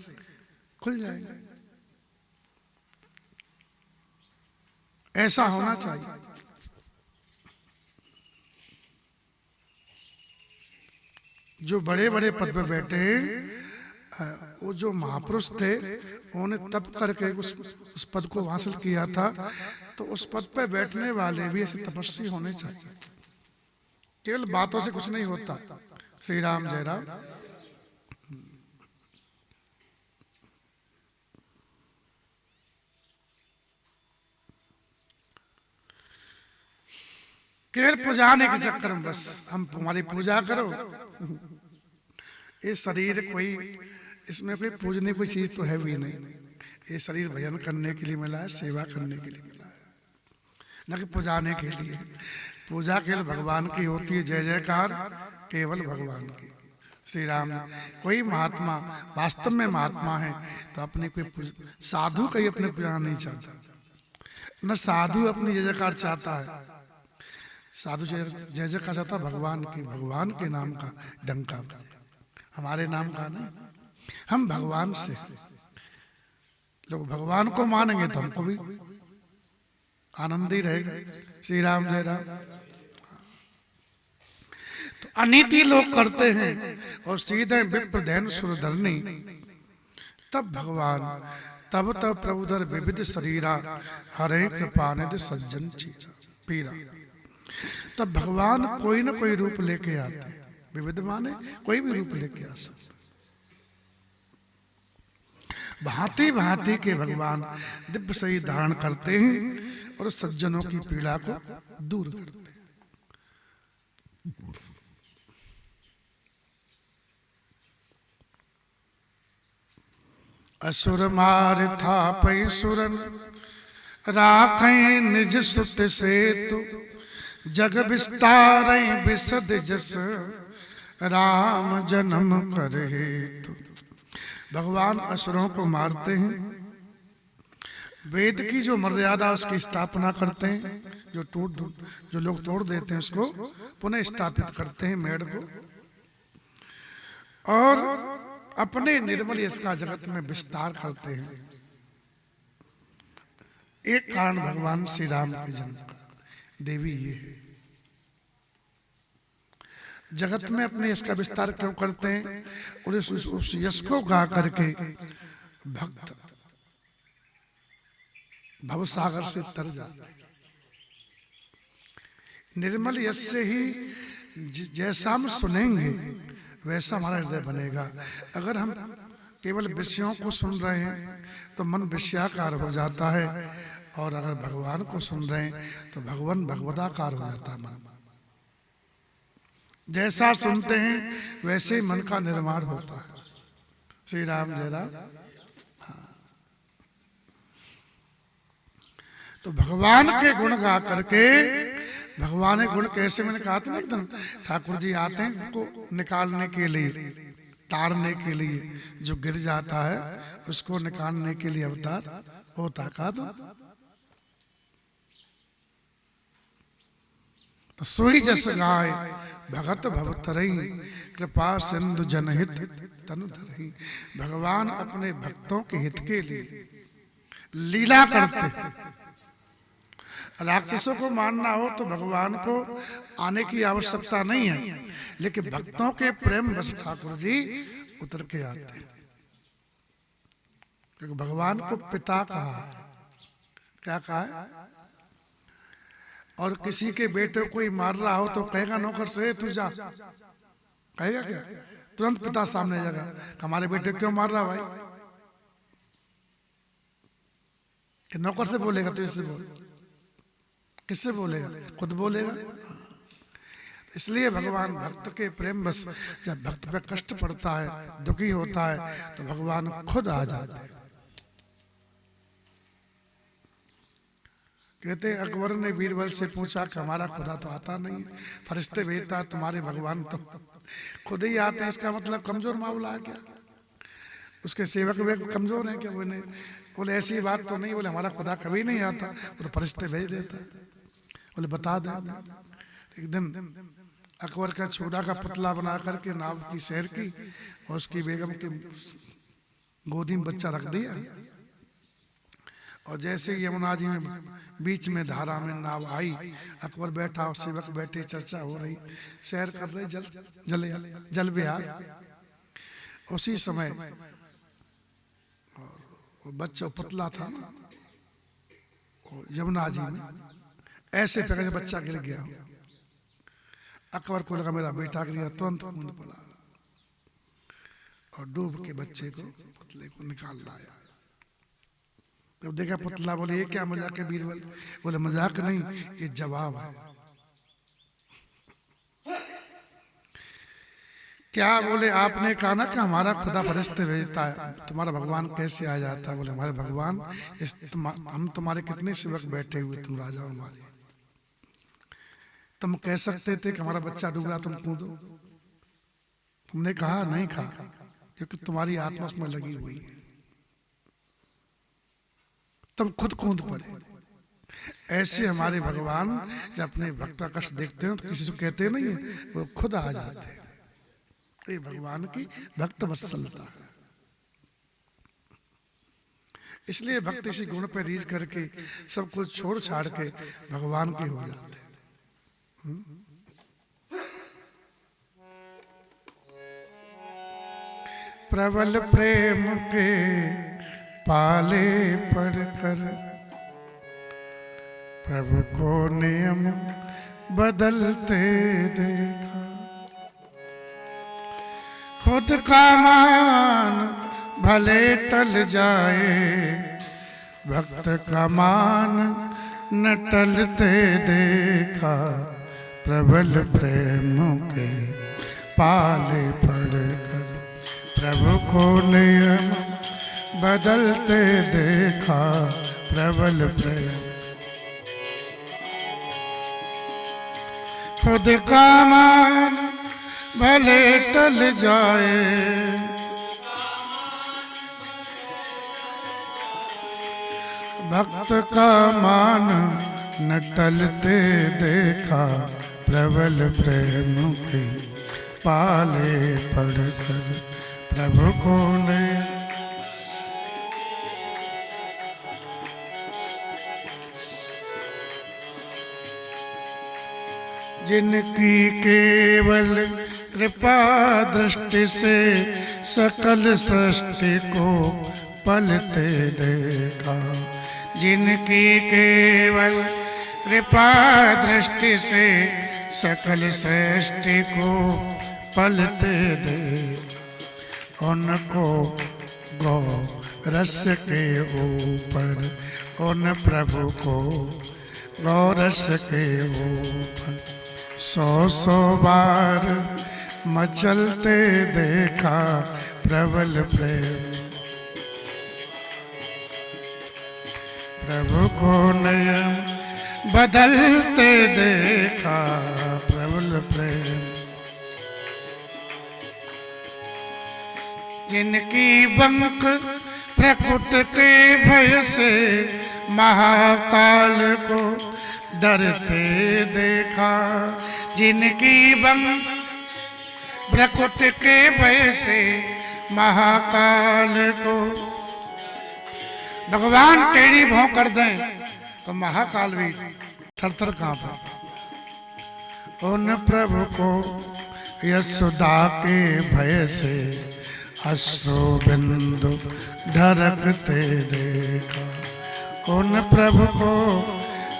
खुल जाएगा। ऐसा होना चाहिए। जो बड़े बड़े पद पे बैठे, वो जो महापुरुष थे उन्होंने तप करके उस पद को हासिल किया था, तो उस पद पे बैठने वाले भी ऐसे तपस्वी होने चाहिए। केवल बातों से कुछ नहीं होता। श्री राम जय राम। केवल पुजाने के चक्कर में बस हम हमारी पूजा करो, ये शरीर कोई, इसमें कोई पूजने कोई चीज तो है भी नहीं। ये शरीर भजन करने के लिए मिला है, सेवा करने के लिए मिला है, न कि पुजाने के लिए। पूजा केवल भगवान की होती है, जय जयकार केवल भगवान की। श्री राम। कोई महात्मा वास्तव में महात्मा है तो अपने कोई साधु कहीं अपने पूजा नहीं चाहता, न साधु अपनी जय जयकार चाहता है। साधु जय जयकार चाहता भगवान की, भगवान के नाम का डंका बजे, हमारे नाम का नहीं। हम भगवान से, लोग भगवान को मानेंगे तो हमको भी आनंद ही रहेगा। श्री राम जय राम। तो अनीति लोग करते हैं और सीधे विप्रधैन सुरधरनी, तब भगवान तब तब प्रभुधर विविध शरीरा, हरे कृपा निधि सज्जन चीरा पीरा। तब भगवान कोई न कोई रूप लेके आते, विविध माने कोई भी रूप लेके आ सकते। भांति भांति के भगवान दिव्य शरीर धारण करते हैं और सज्जनों की पीड़ा को दूर करते हैं। असुर मार था पै सुरन, राखें निज सुत सेतु, जग विस्तारें विशद जस, राम जन्म कर हेतु। भगवान असुरों को मारते हैं, वेद की जो मर्यादा उसकी स्थापना करते हैं, जो लोग तोड़ देते हैं उसको पुनः स्थापित करते हैं मेढ़ को, और अपने निर्मल यश का जगत में विस्तार करते हैं। एक कारण भगवान श्री राम के जन्म का देवी ये है। जगत में अपने यश का विस्तार क्यों करते हैं? और उस यश को गा करके भक्त भवसागर से तर जाते हैं। निर्मल यश से ही जैसा हम सुनेंगे वैसा हमारा हृदय बनेगा। अगर हम केवल विषयों को सुन रहे हैं तो मन विषयाकार हो जाता है, और अगर भगवान को सुन रहे हैं तो भगवान भगवदाकार हो जाता है मन। जैसा सुनते हैं वैसे ही मन का निर्माण होता है। श्री राम जय राम। तो भगवान के गुण गा करके, भगवान के गुण कैसे, मैंने कहा था ना एकदम, ठाकुर जी आते हैं उनको निकालने के लिए, तारने के लिए, जो गिर जाता है उसको निकालने के लिए अवतार होता। कहा था तो सोई जस गाय भगत भवतरई कृपा सिंधु जनहित तनु धरई। भगवान अपने भक्तों के हित के लिए लीला करते। राक्षसों को मारना हो तो भगवान को आने की आवश्यकता नहीं है, लेकिन भक्तों के प्रेम बस ठाकुर जी उतर के आते हैं, क्योंकि भगवान को पिता कहा है। क्या कहा है? और किसी के बेटे को ही मार रहा हो तो कहेगा नौकर से तू जा, कहेगा क्या? तुरंत पिता सामने जाएगा, हमारे बेटे क्यों मार रहा भाई? कि नौकर से बोलेगा तो इससे बोल, किससे बोलेगा? खुद बोलेगा। इसलिए भगवान भक्त के प्रेम बस, जब भक्त पे कष्ट पड़ता है, दुखी होता है, तो भगवान खुद आ जाते हैं। कहते अकबर ने बीरबल से पूछा कि हमारा खुदा तो आता नहीं है, फरिश्ते भेजता, तुम्हारे भगवान तो खुद ही आते हैं, इसका मतलब कमजोर मामला है क्या? उसके सेवक वे कमजोर हैं क्या? बोले ऐसी बात तो नहीं। बोले हमारा खुदा कभी नहीं आता, वो तो फरिश्ते भेज देता। बोले बता दे। एक दिन अकबर का छोटा का पुतला बना करके नाव की सैर की और उसकी बेगम के गोदी में बच्चा रख दिया, और जैसे यमुना जी में बीच में धारा में नाव आई, अकबर बैठा और सेवक बैठे, चर्चा हो रही, सैर कर रहे, जल विहार। उसी समय वो बच्चा पुतला था ना, यमुना जी में ऐसे पकड़ बच्चा गिर गया। अकबर को लगा मेरा बेटा गिर गया, तुरंत कूद पड़ा और डूब के बच्चे को, पुतले को निकाल लाया। जब देखा पुतला, बोले ये क्या मजाक है बीरबल? बोले मजाक नहीं, ये जवाब है। क्या? बोले आपने कहा ना कि हमारा खुदा फरिश्ते भेजता है, तुम्हारा भगवान कैसे आ जाता है? बोले हमारे भगवान हम तुम्हारे कितने सेवक बैठे हुए, तुम राजा हमारे, तुम कह सकते थे कि हमारा बच्चा डूब रहा, तुम कूदो। तुमने कहा नहीं कहा, क्योंकि तुम्हारी आत्मा उसमें लगी हुई है, तुम खुद कूद पड़े। ऐसे हमारे भगवान जब अपने भक्त का कष्ट देखते हैं तो किसी को कहते नहीं है, वो खुद आ जाते हैं। ये भगवान की भक्त वत्सलता है। इसलिए भक्त इसी गुण पे रीझ करके सब कुछ छोड़ छाड़ के भगवान के हो जाते हैं। प्रबल प्रेम के पाले पढ़कर प्रभु को नियम बदलते देखा। खुद का मान भले टल जाए, भक्त का मान न टलते देखा। प्रबल प्रेम के पाले पढ़कर प्रभु को नियम बदलते देखा। प्रबल प्रेम खुद का मान भले टल जाए, भक्त का मान न टलते देखा। प्रबल प्रेम के पाले पढ़कर प्रभु को ने जिनकी केवल कृपा दृष्टि से सकल सृष्टि को पलते देखा। जिनकी केवल कृपा दृष्टि से सकल सृष्टि को पलते देख। उनको गौ रस के ऊपर, उन प्रभु को गौ रस के ऊपर 100 बार मचलते देखा। प्रबल प्रेम प्रभु को नियम बदलते देखा। प्रबल प्रेम जिनकी बंक प्रकुट के भय से महाकाल को डरते देखा, जिनकी बम प्रकुट के भय से महाकाल को। भगवान टेढ़ी भौं कर दें तो महाकाल भी थर-थर कांपे। उन प्रभु को यशोदा के भय से अश्रु बिंदु ढरकते देखा। उन प्रभु को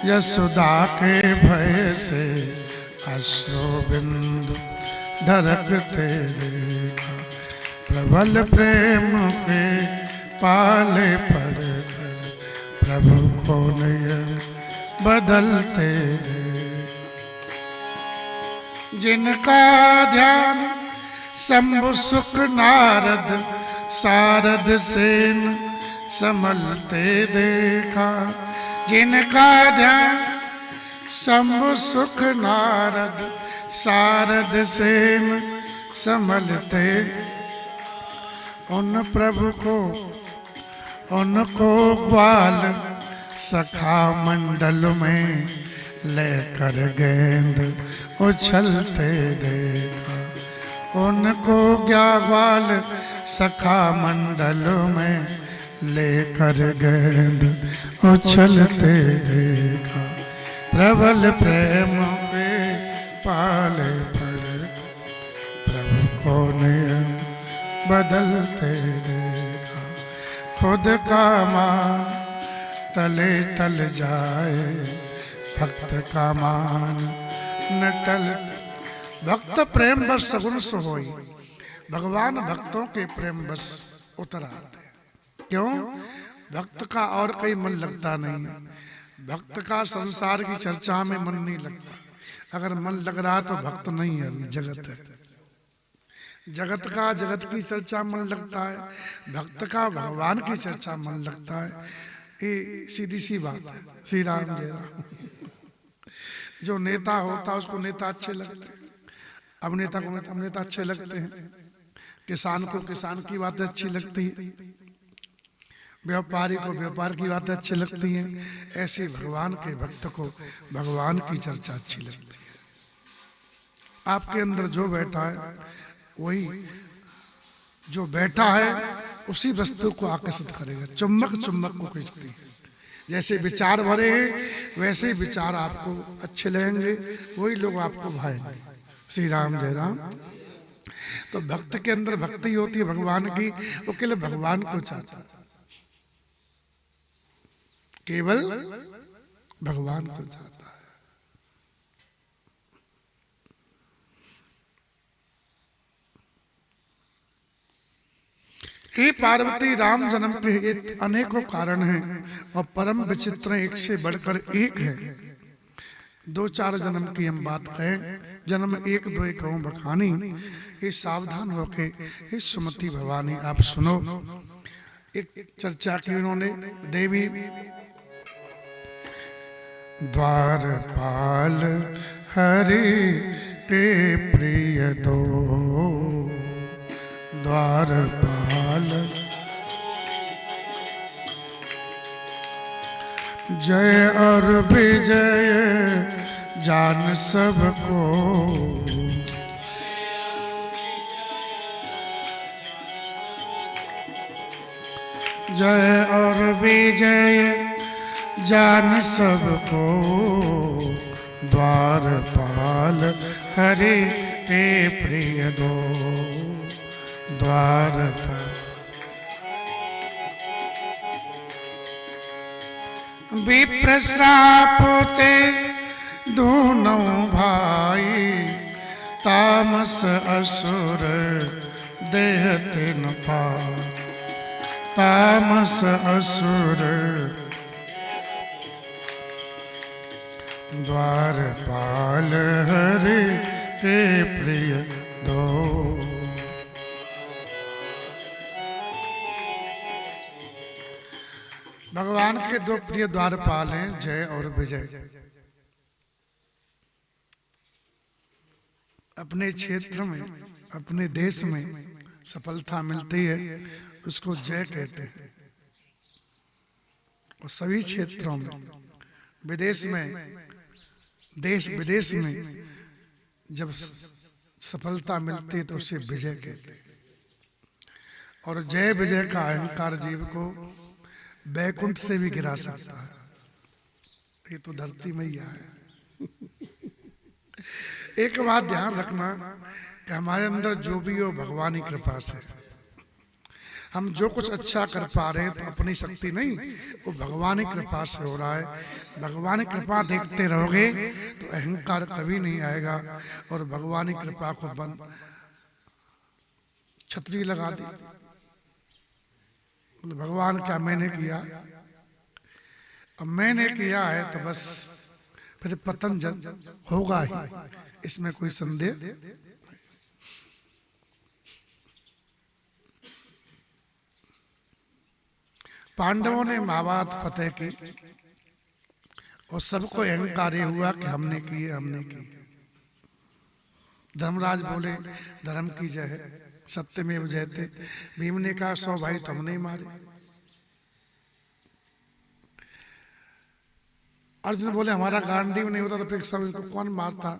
यशोदा के भय से अश्रु बिंदु ढरकते देखा। प्रबल प्रेम के पाले पड़कर प्रभु को नयन बदलते देखा। जिनका ध्यान शंभु सुख नारद सारद सेन संभलते देखा। जिनका ध्यान शंभु सुख नारद सारद सेन संभलते, उन प्रभु को उनको ग्वाल सखा मंडल में लेकर गेंद उछलते देखा। उनको ग्वाल सखा मंडल में लेकर गेंद उछलते देखा। प्रबल प्रेम के पाले पड़ प्रभु को नयन बदलते देखा। खुद का मान टले टल जाए, भक्त का मान न टल। भक्त प्रेम बस सगुन सो होई, भगवान भक्तों के प्रेम बस उतर आते। क्यों? भक्त का और कहीं मन लगता नहीं है। भक्त का संसार की चर्चा में मन नहीं लगता। अगर मन लग रहा तो भक्त नहीं है, अभी जगत है। जगत का जगत की चर्चा मन लगता है, भक्त का भगवान की चर्चा मन लगता है। ये सीधी सी बात है। श्री राम जय राम। जो नेता होता है उसको नेता अच्छे लगते हैं, अभिनेता को अभिनेता अच्छे लगते हैं, किसान को किसान की बातें अच्छी लगती है, व्यापारी को व्यापार की बातें अच्छी लगती हैं। ऐसे भगवान के भक्त को भगवान की चर्चा अच्छी लगती है। आपके अंदर जो बैठा है वही, जो बैठा है उसी वस्तु को आकर्षित करेगा। चुम्बक चुम्बक को खींचती है। जैसे विचार भरे हैं वैसे ही विचार आपको अच्छे लगेंगे, वही लोग आपको भाएंगे। श्री राम जय राम। तो भक्त के अंदर भक्ति होती है भगवान की, वो केवल भगवान को चाहता है, केवल भगवान को चाहता है। ये पार्वती राम जन्म के अनेकों कारण हैं और परम विचित्र एक से बढ़कर एक है। दो चार जन्म की हम बात कहें, जन्म एक दो एक कहूं बखानी। ये सावधान होके हे सुमति भवानी आप सुनो। एक चर्चा की उन्होंने देवी द्वारपाल हरि के प्रिय दो, द्वारपाल जय और विजय जान सबको, जय और विजय जान सबको, द्वारपाल हरि के प्रिय दो, द्वारपाल। विप्र श्राप होते दोनों भाई, तामस असुर देह तिन पाए, तामस असुर द्वारपाल हरि के प्रिय दो। भगवान के दो प्रिय द्वारपाल हैं, जय और विजय। अपने क्षेत्र में अपने देश में सफलता मिलती है उसको जय कहते हैं, और सभी क्षेत्रों में विदेश में देश विदेश में जब सफलता मिलती तो उसे विजय कहते हैं। और जय विजय का अहंकार जीव को बैकुंठ से भी गिरा सकता है। ये तो धरती मैया है। एक बात ध्यान रखना कि हमारे अंदर जो भी हो भगवान की कृपा से। हम जो कुछ अच्छा कर पा रहे हैं तो अपनी शक्ति नहीं, वो भगवान की कृपा से हो रहा है। भगवान की कृपा देखते रहोगे तो अहंकार कभी नहीं आएगा। और भगवान की कृपा को बंद छतरी लगा दी, भगवान क्या मैंने किया, अब मैंने किया है तो बस फिर पतन होगा ही, इसमें कोई संदेह। पांडवों ने महाभारत फतेह की और सबको अहंकार ये हुआ कि हमने किए हमने किए। धर्मराज बोले धर्म की जय है, सत्यमेव जयते। भीम ने कहा 100 भाई तो हमने ही मारे। अर्जुन बोले हमारा गांडीव नहीं होता तो फिर सब इनको कौन मारता,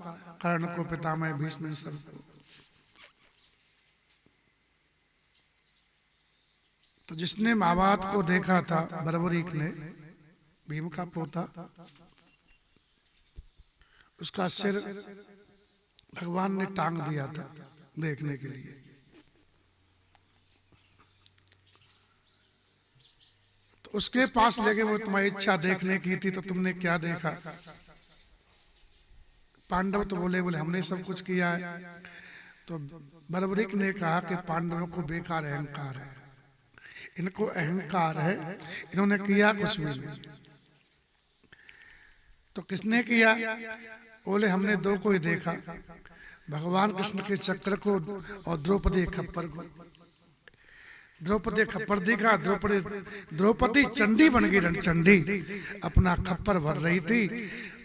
कर्ण को, पितामह भीष्म सबको। तो जिसने महाभारत को देखा था बर्बरीक ने, भीम का पोता, उसका सिर भगवान ने टांग दिया था देखने के लिए। तो उसके पास लेके वो तुम्हारी इच्छा देखने की थी तो तुमने क्या देखा? पांडव तो बोले हमने सब कुछ किया है। तो बर्बरीक ने कहा कि पांडवों को बेकार अहंकार है, इनको अहंकार है, इन्होंने किया कुछ भी नहीं। तो किसने किया? बोले हमने दो को ही देखा, भगवान कृष्ण के चक्र को और द्रौपदी खप्पर को। द्रौपदी खप्पर देखा, द्रौपदी चंडी बन गई, रणचंडी। अपना खप्पर भर रही थी,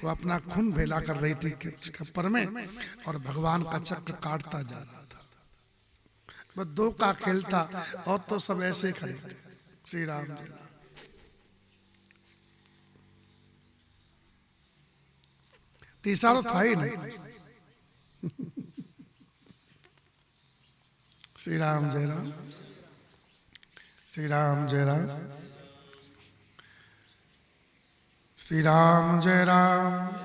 वो अपना खून भेला कर रही थी खप्पर में, और भगवान का चक्र काटता जा रहा था। बस दो का खेल था, और तो सब ऐसे ही खड़े थे। श्री राम जय राम। तीसरा तो था ही नहीं। श्री राम जय राम, श्री राम जय राम, श्री राम जय राम।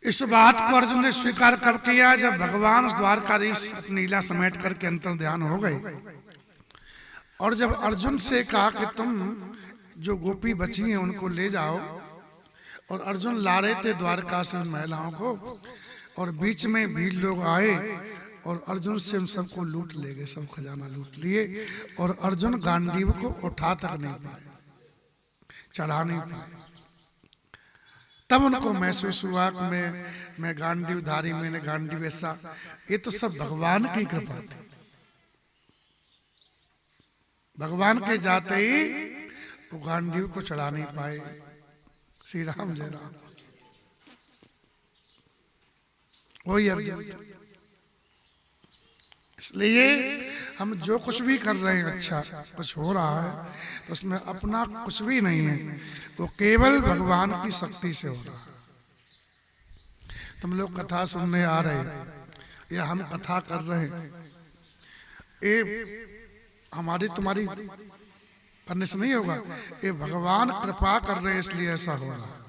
इस बात को अर्जुन ने स्वीकार कब किया? जब भगवान उस द्वारकाधीश अपनी लीला समेट करके अंतर ध्यान हो गए। और जब अर्जुन से कहा कि तुम जो गोपी बची हैं उनको ले जाओ, और अर्जुन ला रहे थे द्वारका से उन महिलाओं को, और बीच में भीड़ लोग आए और अर्जुन से उन सबको लूट ले गए, सब खजाना लूट लिए। और अर्जुन गांडीव को उठा तक नहीं पाए, चढ़ा नहीं पाए। तब उनको महसूस हुआ कि मैं गांडीवधारी, मैंने गांडीव ऐसा। ये तो सब भगवान की कृपा थी। भगवान के जाते ही वो गांडीव को चढ़ा नहीं पाए। श्री राम जय राम। वही अर्जुन। इसलिए हम जो कुछ भी कर रहे हैं, अच्छा कुछ हो रहा है तो उसमें अपना कुछ भी नहीं है, वो केवल भगवान की शक्ति से हो रहा है। तुम लोग कथा सुनने आ रहे या हम कथा कर रहे हैं, ये हमारी तुम्हारी करने से नहीं होगा, ये भगवान कृपा कर रहे हैं इसलिए ऐसा हो रहा है।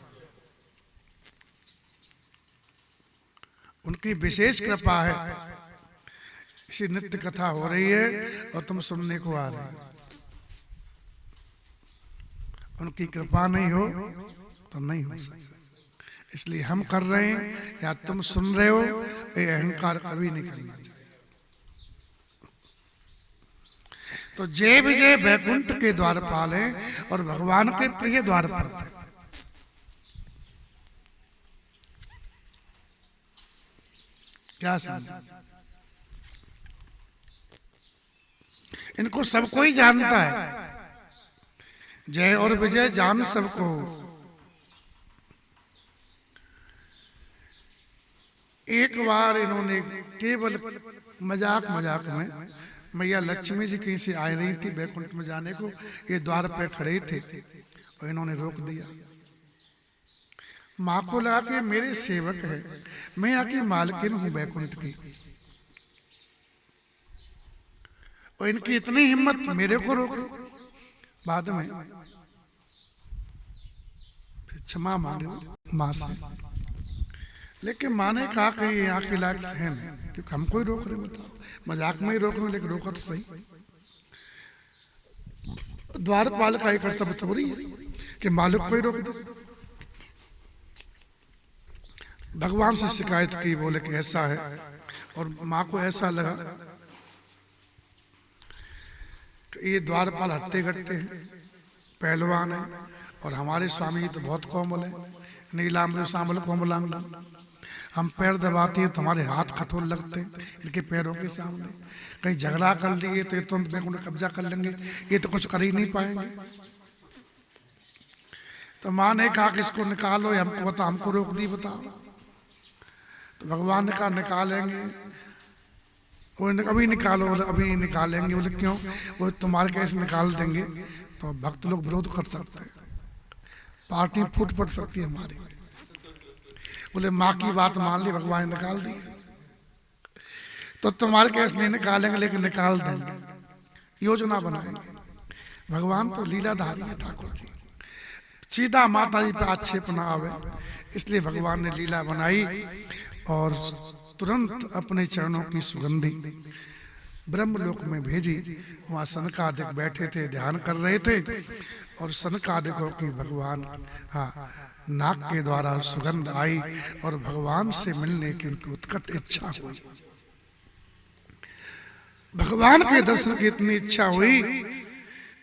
उनकी विशेष कृपा है, इसी नित्य कथा हो रही है और तुम सुनने को आ रहे हो। उनकी कृपा नहीं हो तो नहीं हो सकता। इसलिए हम कर रहे हैं या तुम सुन रहे हो, ये अहंकार कभी नहीं करना चाहिए। तो जय विजय वैकुंठ के द्वारपाल हैं और भगवान के प्रिय द्वारपाल हैं। क्या समझ? इनको सब कोई जानता है। जय और विजय जान सबको। एक बार इन्होंने केवल मजाक में मैया लक्ष्मी जी कहीं से आ रही थी बैकुंठ में जाने को, ये द्वार पे खड़े थे और इन्होंने रोक दिया। माँ को लगा कि मेरे सेवक है, मैं आकी मालकिन हूं बैकुंठ की, और इनकी इतनी हिम्मत मेरे को रोक। बाद में क्षमा मांगे माँ से, लेकिन माँ ने कहा कि ये यहाँ के लायक है नहीं, क्योंकि हमको ही रोक रहे, बताओ मजाक में ही रोक रहे, लेकिन रोका तो सही। द्वारपाल का एक कर्तव्य थोड़ी है कि मालिक को ही रोक दो। भगवान से शिकायत की, बोले कि ऐसा है, और माँ को ऐसा लगा कि ये द्वारपाल हट्टे घट्टे हैं, पहलवान है, और हमारे स्वामी जी तो बहुत कोमल है, नीलाम्बर श्यामल कोमलांग, हम पैर दबाते हैं तो हमारे हाथ कठोर लगते हैं इनके पैरों के सामने। कहीं झगड़ा कर लिए तो ये तुरंत बैकुंठ कब्जा कर लेंगे, ये तो कुछ कर ही नहीं पाएंगे। तो माँ ने कहा कि इसको निकालो, हमको बता, हमको रोक दी, बताओ। तो भगवान ने कहा निकालेंगे। वो अभी निकालो, बोले अभी निकालेंगे। बोले क्यों? वो तुम्हारे कैसे निकाल देंगे तो भक्त लोग विरोध कर सकते हैं, पार्टी फूट पड़ सकती है हमारी। बोले माँ की बात मान ली, भगवान ने निकाल दी। तो तुम्हारे केस नहीं निकालेंगे, लेकिन निकाल देंगे, योजना बनाएंगे। भगवान तो लीलाधारी है ठाकुर जी, सीधा माता जी पे आक्षेप ना आवे, इसलिए भगवान ने लीला बनाई और तुरंत अपने चरणों की सुगंधी ब्रह्मलोक में भेजी। वहां सनकादिक बैठे थे, ध्यान कर रहे थे, और सनकादिकों की भगवान नाक के द्वारा सुगंध आई और भगवान से मिलने की उनकी उत्कट इच्छा हुई। भगवान के दर्शन की इतनी इच्छा हुई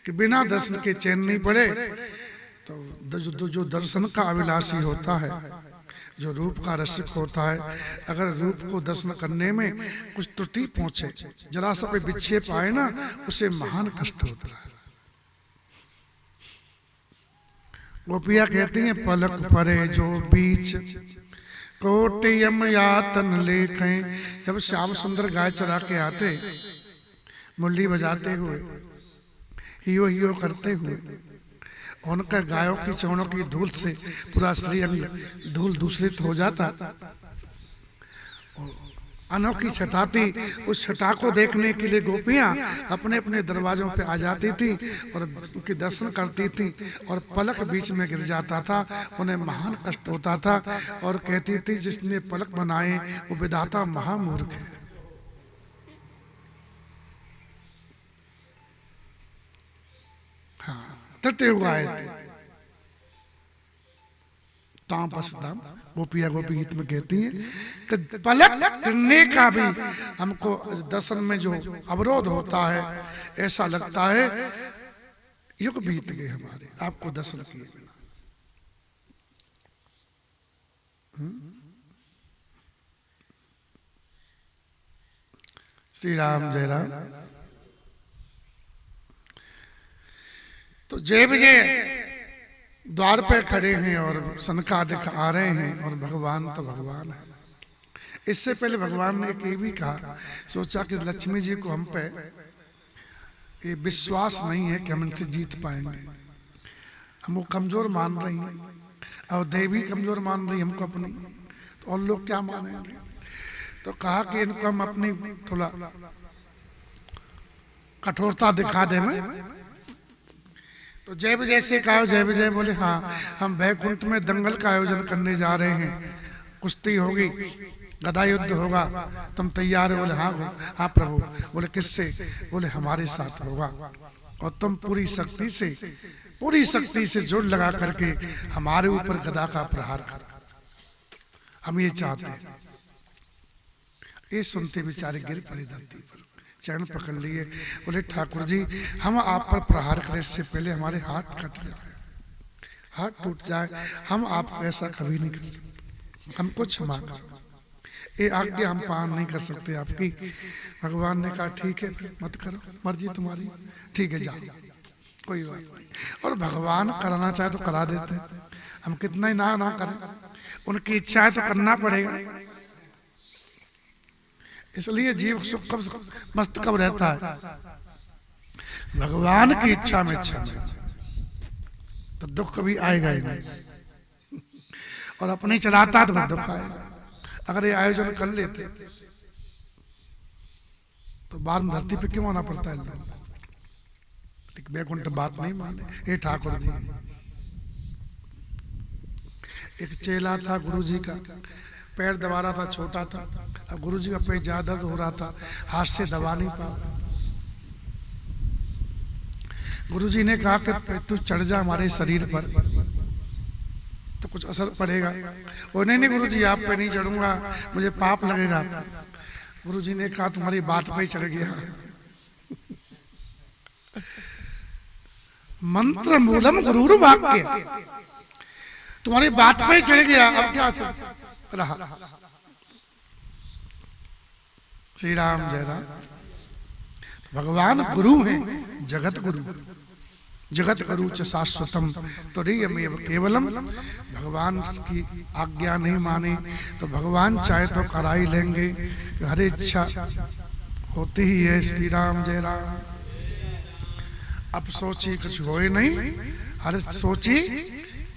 कि बिना दर्शन के चैन नहीं पड़े। तो जो दर्शन का अभिलाषी होता है, जो रूप का रसिक होता है, अगर रूप को दर्शन करने में कुछ त्रुटि पहुंचे, जरा सा कोई विक्षेप आए ना, उसे महान कष्ट होता है। गोपियां कहती हैं पलक परे जो बीच कोटि यम यातन लेखें। जब श्याम सुंदर गाय चरा के आते, मुरली बजाते हुए, हियो हियो करते हुए, उनका गायों की चरणों की धूल से पूरा श्रीअंग धूल दूषित हो जाता। अनोखी छटा थी, उस छटा को देखने के लिए गोपियां अपने अपने दरवाजों पे आ जाती थी और उनके दर्शन करती थी, और पलक बीच में गिर जाता था, उन्हें महान कष्ट होता था, और कहती थी जिसने पलक बनाए वो विधाता महामूर्ख है। हाँ, तटे हुए आए थे। ताम गोपिया गोपी गीत में कहती हैं कि पलक गिरने का भी हमको दर्शन में जो अवरोध होता है, ऐसा लगता है युग बीत गए हमारे आपको दर्शन किए बिना। श्री राम जय राम। तो जय विजय द्वार पे खड़े हैं और सनकादिक आ रहे हैं, और भगवान तो भगवान है। इससे पहले भगवान ने एक ये भी कहा, सोचा कि लक्ष्मी जी को हम पे ये विश्वास नहीं है कि हम इनसे जीत पाएंगे, हम वो कमजोर मान रही हैं, और देवी कमजोर मान रही हमको अपनी, तो और लोग क्या मानेंगे। तो कहा कि इनको हम अपनी थोड़ा कठोरता दिखा दे में। तो जय विजय से कहा, जय विजय बोले हाँ हम बैकुंठ में दंगल का आयोजन करने जा रहे हैं, कुश्ती होगी, गदा युद्ध होगा, तुम तैयार हो? बोले हाँ हाँ प्रभु। बोले किससे? बोले हमारे साथ होगा, और तुम पूरी शक्ति से जोर लगा करके हमारे ऊपर गदा का प्रहार कर, हम ये चाहते हैं। ये सुनते बेचारे गिर पड़े धरती पर, चरण पकड़ लिए। बोले ठाकुर जी हम आप पर प्रहार करने से पहले हमारे हाथ कट जाए, हाथ टूट जाए, हम आपको ऐसा कभी नहीं कर सकते, हमको क्षमा करो, ये आज्ञा हम पालन नहीं कर सकते आपकी। भगवान ने कहा ठीक है मत करो, मर्जी तुम्हारी, ठीक है जाओ, कोई बात नहीं। और भगवान कराना चाहे तो करा देते, हम कितना ही ना करें, उनकी इच्छा है तो करना पड़ेगा। इसलिए जीव सुख कब मस्त कब रहता है, भगवान की इच्छा में तो दुख कभी आएगा ही नहीं। और अपने चलाता तो दुख आएगा। अगर ये आयोजन कर लेते तो बाद में धरती पे क्यों आना पड़ता है लोग। बैकुंठ बात नहीं माने। हे ठाकुर जी, एक चेला था गुरु जी का, पैर दबा रहा था, छोटा था। अब गुरु जी का पैर ज्यादा हो रहा था, हाथ से दबा नहीं पा। गुरु जी ने कहा कि तू चढ़ जा हमारे शरीर पर तो कुछ असर पड़ेगा। वो नहीं गुरु जी, आप पे नहीं चढ़ूंगा, मुझे पाप लगेगा। गुरु जी ने कहा तुम्हारी बात पे ही चढ़ गया। मंत्र मूलम गुरु वाक्य, तुम्हारी बात पे ही चढ़ गया, अब क्या असर रहा। श्री राम जय राम। भगवान गुरु हैं, जगत गुरु, जगत गुरु च शाश्वतम तुरीयमेव केवलम। भगवान की आज्ञा नहीं माने तो भगवान चाहे तो करा ही लेंगे, हर इच्छा होती ही है। श्री राम जय राम। अब सोची कुछ होए नहीं, हर सोची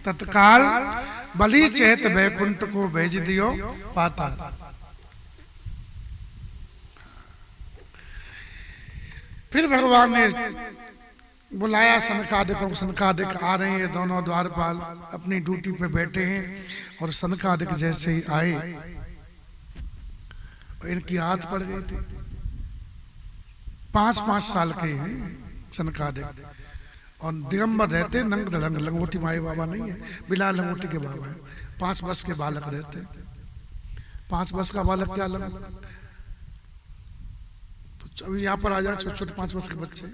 तत्काल बलि चेत बैकुंठ को भेज दियो पाताल। फिर भगवान ने बुलाया सनकादिकों को। सनकादिक आ रहे हैं, दोनों द्वारपाल अपनी ड्यूटी पे बैठे हैं। और सनकादिक जैसे ही आए और इनकी हाथ पड़ गई थी। 5-5 साल के हैं सनकादिक, और दिगंबर रहते, नंग धड़ंग, लंगोटी माए बाबा नहीं है, बिला लंगोटी के बाबा है। 5 वर्ष के बालक रहते। 5 वर्ष का बालक क्या लंग, तो अभी यहाँ पर आ जाए छोटे छोटे 5 वर्ष के बच्चे,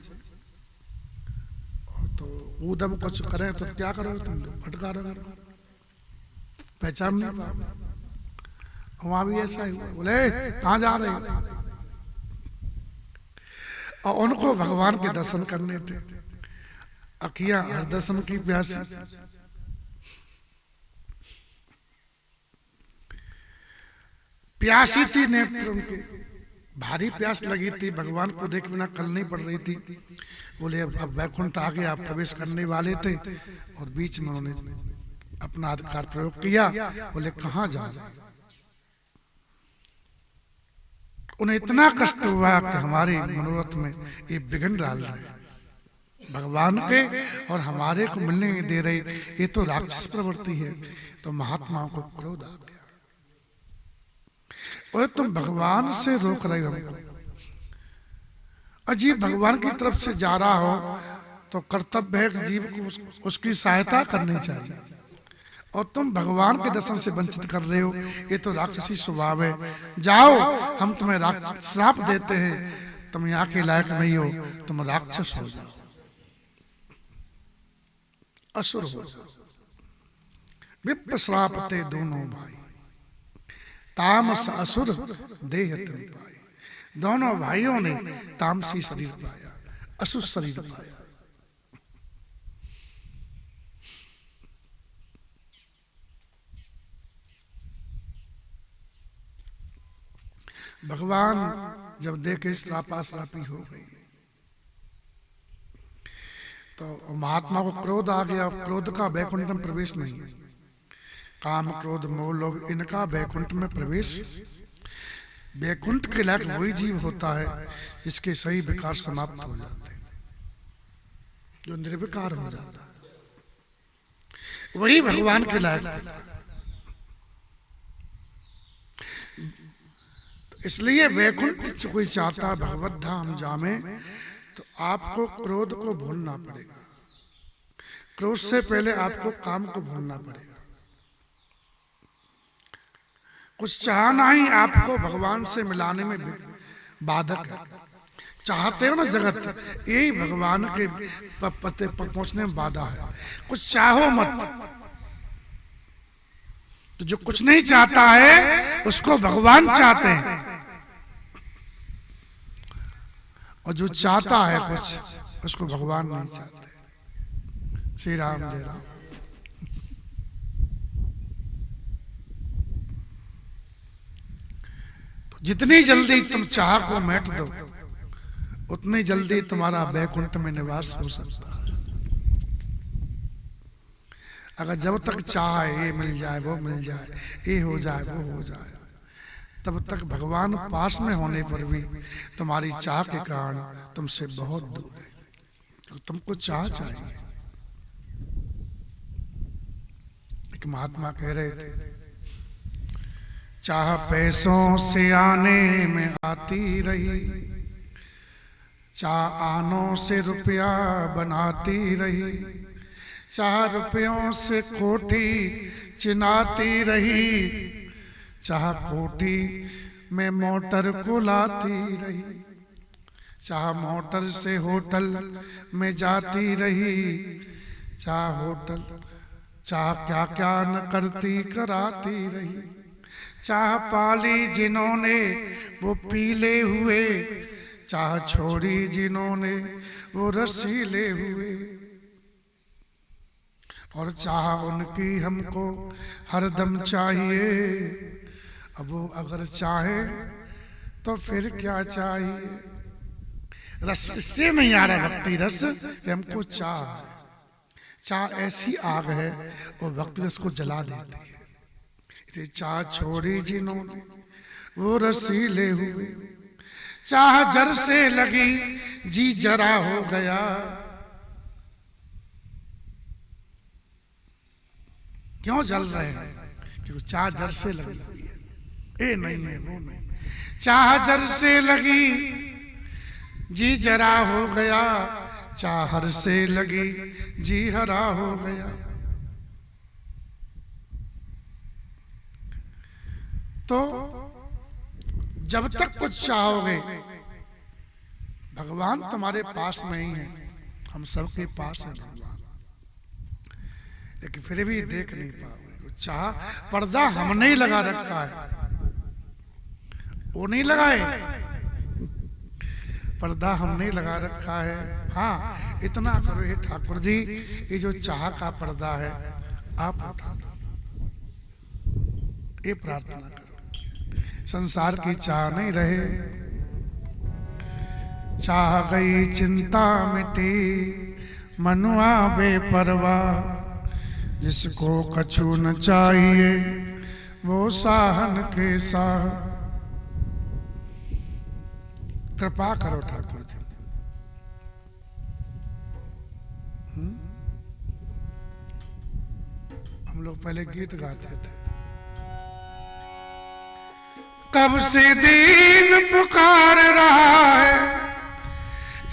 तो वो दम कुछ करें तो क्या करोगे तुम लोग, फटका रहे, पहचान नहीं पाओगे। वहां भी ऐसा ही हुआ, बोले कहाँ जा रहे हो। और उनको भगवान के दर्शन करने थे। अखियां हर दर्शन की प्यासी। प्यासी थी नेत्र उनके, भारी प्यास लगी थी, भगवान को देख बिना कल नहीं पड़ रही थी। बोले अब वैकुंठ आगे आप प्रवेश करने वाले थे, और बीच में उन्होंने अपना अधिकार प्रयोग किया। बोले कहाँ जा रहे। उन्हें इतना कष्ट हुआ कि हमारे मनोरथ में ये विघ्न डाल रहे हैं भगवान के, और हमारे को मिलने नहीं दे रहे, ये तो राक्षस प्रवृत्ति है। तो महात्माओं को क्रोध आ गया, और तुम भगवान से रोक रहे हो हमको। अजीब भगवान की तरफ से जा रहा हो तो कर्तव्य है जीव को उसकी सहायता करनी चाहिए, और तुम भगवान के दर्शन से वंचित कर रहे हो, ये तो राक्षसी स्वभाव है। जाओ, हम तुम्हें राक्षस श्राप देते हैं, तुम यहाँ के लायक नहीं हो, तुम राक्षस हो जाओ, असुर हो जाओ। विप्र श्रापते दोनों भाई, तामस असुर देह तन पाए। दोनों भाइयों ने तामसी शरीर पाया, असुर शरीर पाया। भगवान जब देखे श्रापाश्रापी हो गई तो महात्मा को क्रोध आ गया। क्रोध का वैकुंठ में प्रवेश नहीं है। काम क्रोध मोह लोभ इनका वैकुंठ में प्रवेश। वैकुंठ के लायक वही जीव होता है जिसके सही विकार समाप्त हो जाते हैं, जो निर्विकार हो जाता है, वही भगवान के लायक होता है। इसलिए वैकुंठ कोई चाहता भगवत धाम जामे तो आपको क्रोध को भूलना पड़ेगा। क्रोध से पहले आपको काम को भूलना पड़ेगा। कुछ चाहना ही आपको भगवान से मिलाने में बाधक है। चाहते हो ना जगत, यही भगवान के पते पहुंचने में बाधा है। कुछ चाहो मत, तो जो कुछ नहीं चाहता है उसको भगवान चाहते हैं, और जो चाहता है कुछ उसको भगवान नहीं चाहते। श्री राम जय राम। तो जितनी जल्दी तुम चाह को मेट दो उतनी जल्दी तुम्हारा बैकुंठ में निवास हो सकता है। अगर जब तक चाह ये मिल जाए वो मिल जाए, ये हो जाए वो हो जाए, तब तक भगवान पास में होने पर भी तुम्हारी चाह के कारण तुमसे बहुत दूर है। तो तुमको चाह चाहिए। एक महात्मा कह रहे थे, चाह पैसों से आने में आती रही, चाह आनों से रुपया बनाती रही, चाह रुपयों से कोठी चिनाती रही, चाह कोठी में मोटर को लाती रही, चाह मोटर से होटल में जाती रही, चाह क्या क्या न करती कराती रही, चाह पाली जिन्होंने वो पीले हुए, चाह छोड़ी जिन्होंने वो रसीले हुए, और चाह उनकी हमको हरदम चाहिए। अब वो अगर चाहे तो फिर क्या चाहिए। रस इसलिए नहीं आ रहा भक्ति रस कि हमको चाह है। चाह ऐसी आग है वो भक्ति रस को जला देती है। इसे चाह छोड़ी जिन्होंने वो रसीले हुए, चाह जर से लगी जी जरा हो गया। क्यों जल रहे हैं? क्योंकि चाह जर से लगी हुई है। ए नहीं है वो नहीं, चाह जर से लगी जी जरा हो गया, चाह हर से लगी जी हरा हो गया। तो जब तक कुछ चाहोगे भगवान तुम्हारे पास में ही है, हम सबके पास है भगवान, लेकिन फिर भी देख नहीं पाओगे। चाह पर्दा हमने ही लगा रखा है, वो नहीं लगाए, पर्दा हमने लगा रखा है। हाँ इतना करो हे ठाकुर जी, ये जो चाह का पर्दा है आप उठा दो, ये प्रार्थना करो। संसार की चाह नहीं रहे, चाह गई चिंता मिटी, मनुआ बेपरवाह, जिसको कछु न चाहिए वो साहन के साह। कृपा करो ठाकुर जी। हम लोग पहले गीत गाते थे, कब से दीन पुकार रहा है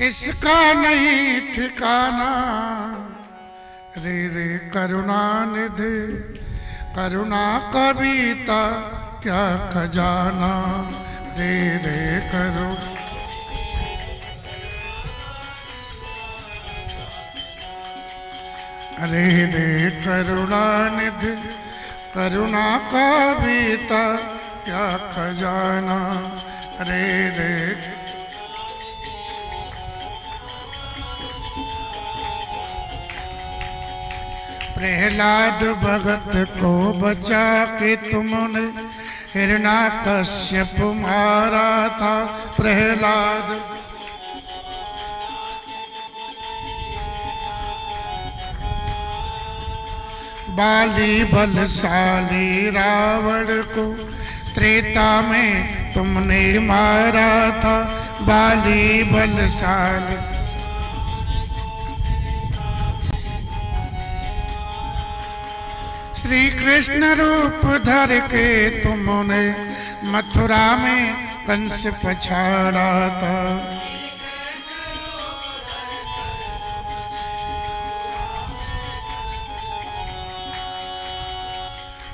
इसका नहीं ठिकाना, रे रे करुणा निधि करुणा कविता क्या खजाना, रे रे करुणा। रे रे करुणा निधि करुणा कविता क्या खजाना, रे रे। प्रहलाद भगत को बचा के तुमने हिरण्याकश्यप मारा था। प्रहलाद बाली बलशाली रावण को त्रेता में तुमने मारा था। बाली बलशाली श्री कृष्ण रूप धर के तुमने मथुरा में कंस पछाड़ा था।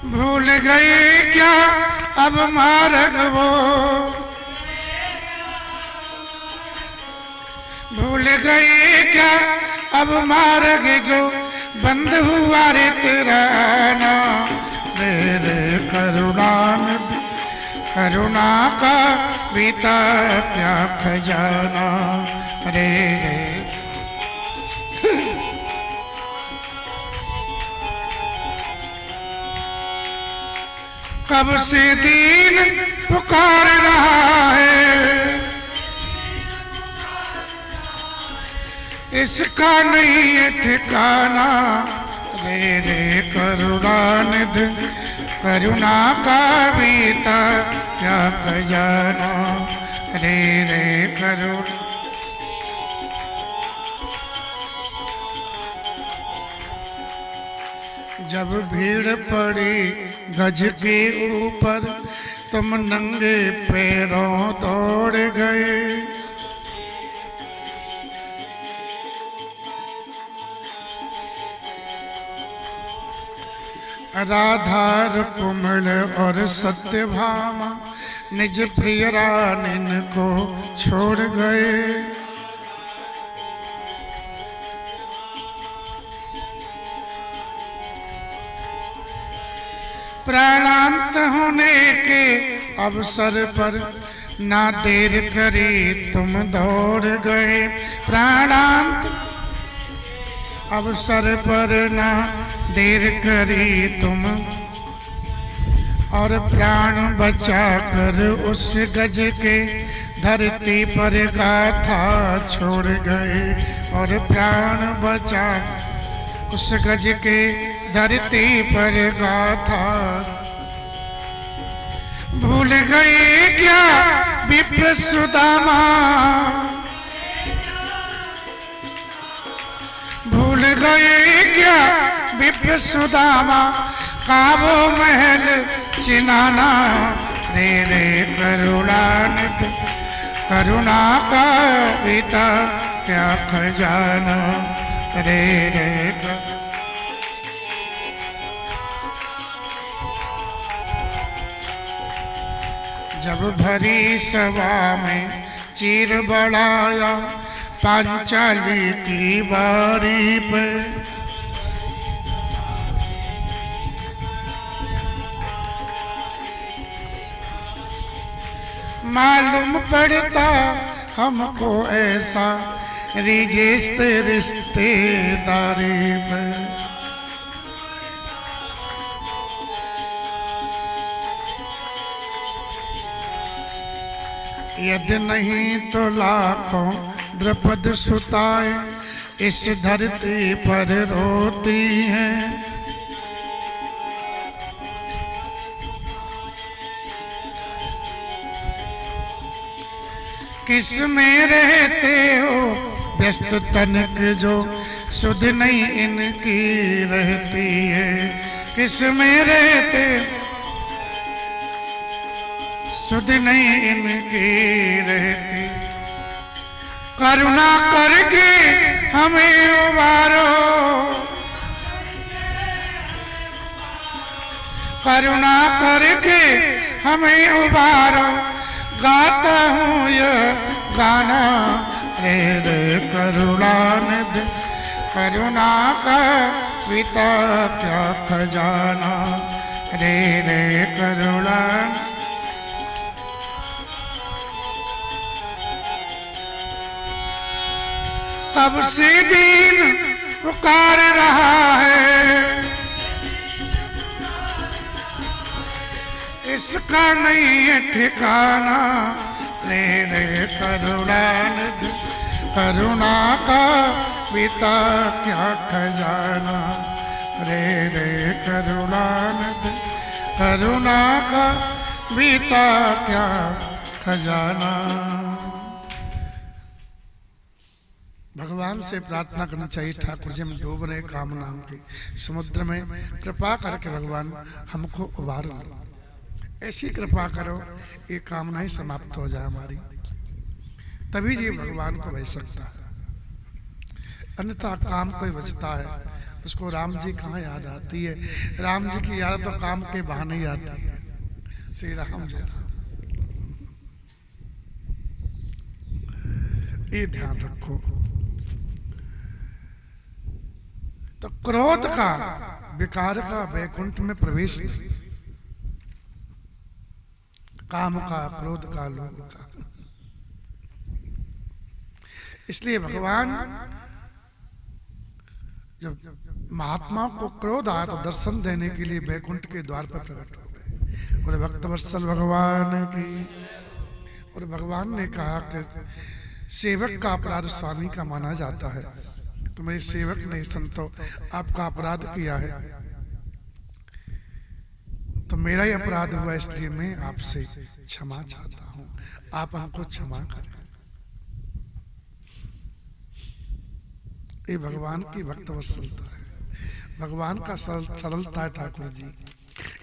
भूल गए क्या अब मार्ग वो, भूल गए क्या अब मार्ग जो बंद हुआ रे तेरा नाम। रे रे करुणा करुणा का बीता क्या खजाना, रे रे। कब से दीन पुकार रहा है, इसका नहीं है ठिकाना। रे रे करुणानिधि करुणा का बीता क्या खजाना। रे रे करुणा जब भीड़ पड़ी गज के ऊपर तुम नंगे पैरों दौड़ गए। राधा रुक्मिण और सत्यभामा निज प्रिय रानिन को छोड़ गए। प्राणांत होने के अवसर पर ना देर करी तुम दौड़ गए। प्राणांत अवसर पर ना देर करी तुम, और प्राण बचा कर उस गज के धरती पर गाथा छोड़ गए। और प्राण बचा उस गज के धरती पर गाथा। भूल गए क्या विप्र सुदामा, भूल गए क्या विप्र सुदामा का वो महल चिनाना। रे रे करुणानिधि करुणा का बीता क्या खजाना। रे रे जब भरी सभा में चीर बढ़ाया पांचाली की बारी पे, मालूम पड़ता हमको ऐसा रिश्ते रिश्तेदारी में। यदि नहीं तो लाखों द्रौपद सुताएं इस धरती पर रोती हैं। किस में रहते हो व्यस्त तनक जो सुध नहीं इनकी रहती है। किस में रहते सुध नहीं इनकी रहती। करुणा करके हमें उबारो, करुणा करके हमें उबारो। गाता हूँ यह गाना रे रे करुणानिधि करुणा का बीता क्या खजाना। रे रे करुणा कब से दीन पुकार रहा है, इसका नहीं है ठिकाना। रे रे करुणानिधि करुणा का बीता क्या खजाना। रे रे करुणानिधि करुणा का बीता क्या खजाना। भगवान से प्रार्थना करनी चाहिए, ठाकुर जी हम डूब रहे कामनाओं के समुद्र में, कृपा करके भगवान हमको उबार लो। ऐसी कृपा करो ये कामनाएं समाप्त हो जाए हमारी, तभी जी भगवान को बच सकता है। अन्यथा काम कोई बचता है उसको राम जी कहाँ याद आती है। राम जी की याद तो काम के बहाने ही आती है। श्री राम जय राम। ये ध्यान रखो। तो क्रोध का विकार का वैकुंठ में प्रवेश नहीं, काम का क्रोध का लोभ का। इसलिए भगवान जब महात्माओं को क्रोध आया तो दर्शन देने के लिए वैकुंठ के द्वार पर प्रकट हो गए और भक्त वत्सल भगवान की। और भगवान ने कहा कि सेवक का अपराध स्वामी का माना जाता है, तो मेरे सेवक ने संतो आपका अपराध किया है, तो मेरा ही अपराध हुआ, इसलिए मैं आपसे क्षमा चाहता हूं, आप हमको क्षमा करें। ये भगवान की भक्त वत्सलता है, भगवान का सरलता है। ठाकुर जी,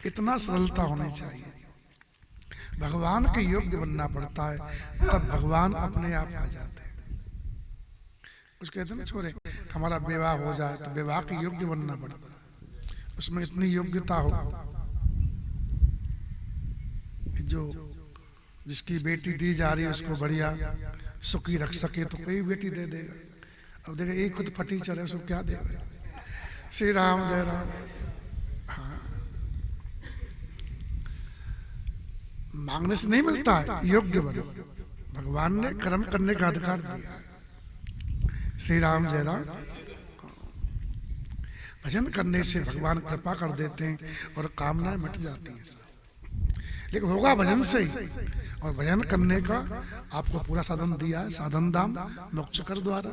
इतना सरलता होनी चाहिए। भगवान के योग्य बनना पड़ता है, तब भगवान अपने आप आ जाते हैं। कुछ कहते हैं ना छोरे, हमारा विवाह हो जाए तो विवाह के योग्य बनना पड़ता है, उसमें इतनी योग्यता हो जो जिसकी बेटी दी जा रही है उसको बढ़िया सुखी रख सके, तो कोई बेटी दे देगा। अब देखो एक खुद फटी चले, उसको क्या देगा। श्री राम जय राम। हाँ, मांगने से नहीं मिलता है, योग्य बनो। भगवान ने कर्म करने का अधिकार दिया है। श्री राम जय राम। भजन करने से भगवान कृपा कर देते हैं और कामनाएं मिट जाती हैं, लेकिन होगा भजन से ही। और भजन करने का आपको पूरा साधन दिया है, साधन दाम मोक्ष कर द्वारा।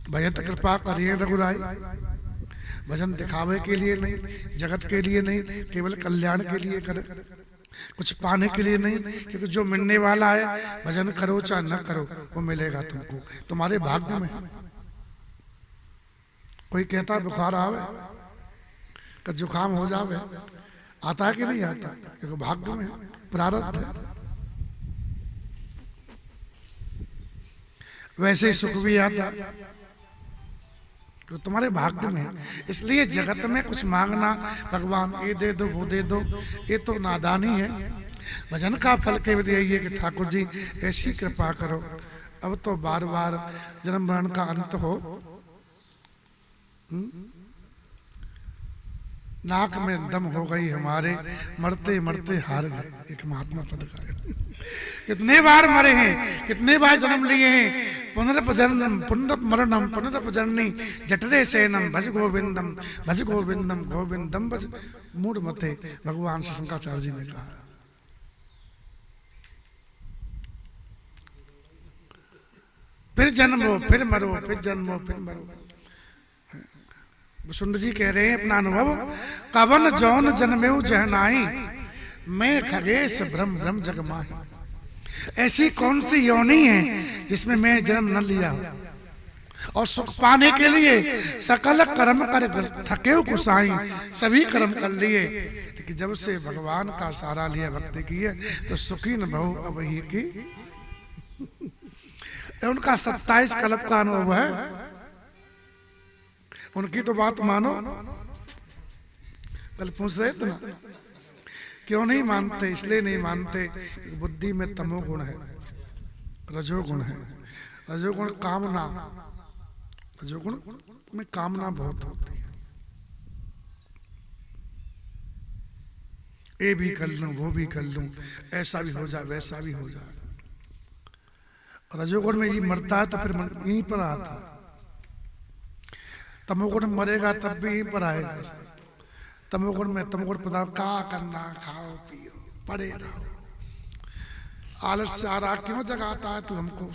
भजन कृपा करिए रघुराई। भजन दिखावे के लिए नहीं, जगत के लिए नहीं, केवल कल्याण के लिए करे, कुछ पाने के लिए नहीं। क्योंकि जो मिलने वाला है, भजन करो चाहे न करो, वो मिलेगा तुमको, तुम्हारे भाग्य में है। कोई कहता है बुखार आवे का जुकाम हो जावे, आता है कि नहीं आता, क्योंकि भाग्य में है, प्रारब्ध है। वैसे ही सुख भी आता तो तुम्हारे भाग्य में है। इसलिए जगत में कुछ मांगना, भगवान ये दे दो वो दे दो, ये तो नादानी है। भजन का फल केवल यही है कि ठाकुर जी ऐसी कृपा करो, अब तो बार बार जन्म मरण का अंत हो। नाक में दम हो गई हमारे, मरते मरते हार गए। एक महात्मा पद का कितने बार मरे हैं, कितने बार जन्म लिए हैं। पुनरपजननम पुनरपमरणम पुनरपजननी जठरे शयनम भज गोविंदम भज गोविंदम गोविंदम भज मूढ़ मते। भगवान श्री शंकराचार्य जी ने कहा। फिर जन्मो फिर मरो, फिर जन्मो फिर मरो। सुंदर जी कह रहे हैं अपना अनुभव, कवन जौन जन्मेऊ जहनाई, मैं खगेश ब्रह्म ब्रह्म जग माही। ऐसी कौन सी योनि है जिसमें मैं जन्म न लिया हो, और सुख पाने के लिए सकल कर्म कर थके कुसाई, सभी कर्म कर लिए, लेकिन जब से भगवान का सहारा लिया, भक्ति की है, तो सुखी न भव अब ही की। उनका 27 कल्प का अनुभव है। उनकी तो बात मानो। कल पूछ रहे थे ना, क्यों नहीं मानते? इसलिए नहीं मानते, बुद्धि में तमोगुण है, रजोगुण है। रजोगुण कामना, रजोगुण में कामना बहुत होती है। ये भी कर लूं, वो भी कर लूं, ऐसा भी हो जाए, वैसा भी हो जाए। रजोगुण में ये मरता है तो फिर यहीं पर आता है। तमोगुण मरेगा तब भी यहीं पर आएगा। तमोगुण में तमोगुण पदार्थ का करना, खाओ पियो पड़े रहो। आलस से आ रहा, क्यों जगाता है तू हमको?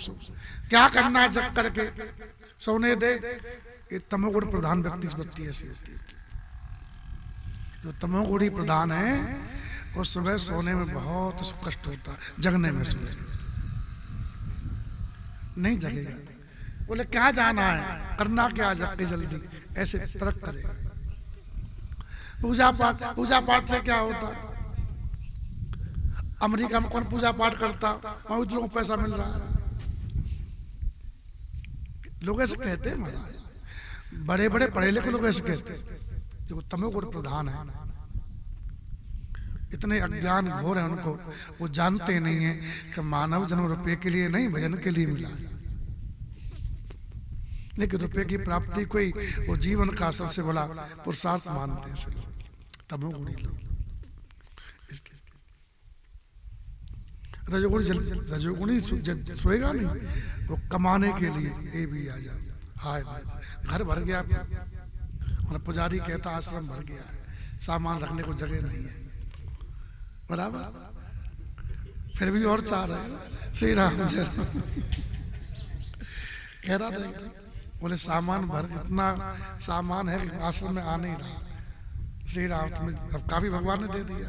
क्या करना है जग करके, सोने दे। ये तमोगुण प्रधान व्यक्ति की वृत्ति ऐसी होती है। जो तमोगुणी प्रधान है वो सुबह सोने में बहुत कष्ट होता है, जगने में सुबह नहीं जगेगा। बोले क्या जाना है, करना क्या जग के जल्दी, ऐसे तर्क करेगा। पूजा पाठ, पूजा पाठ से क्या होता? अमेरिका में कौन पूजा पाठ करता? वहां लोगों को पैसा मिल रहा है। लोग ऐसे कहते हैं महाराज, बड़े बड़े पढ़े लिखे लोग ऐसे कहते हैं। जो तमोगुण प्रधान है, इतने अज्ञान घोर है उनको, वो जानते नहीं है कि मानव जन्म रुपये के लिए नहीं, भजन के लिए मिला है। लेकिन रुपये की प्राप्ति कोई वो जीवन का सबसे बड़ा पुरुषार्थ मानते हैं तमोगुणी लोग। रजोगुणी सोएगा नहीं, वो कमाने के लिए ये भी आ जाए। हाय घर भर गया, पुजारी कहता आश्रम भर गया है, सामान रखने को जगह नहीं है, बराबर, फिर भी और चाह रहे हैं। श्री राम जय राम। कह रहा था बोले सामान भर, इतना सामान है कि आश्रम में आ नहीं रहा। श्री राम तुम्हें अब काफी भगवान ने दे दिया।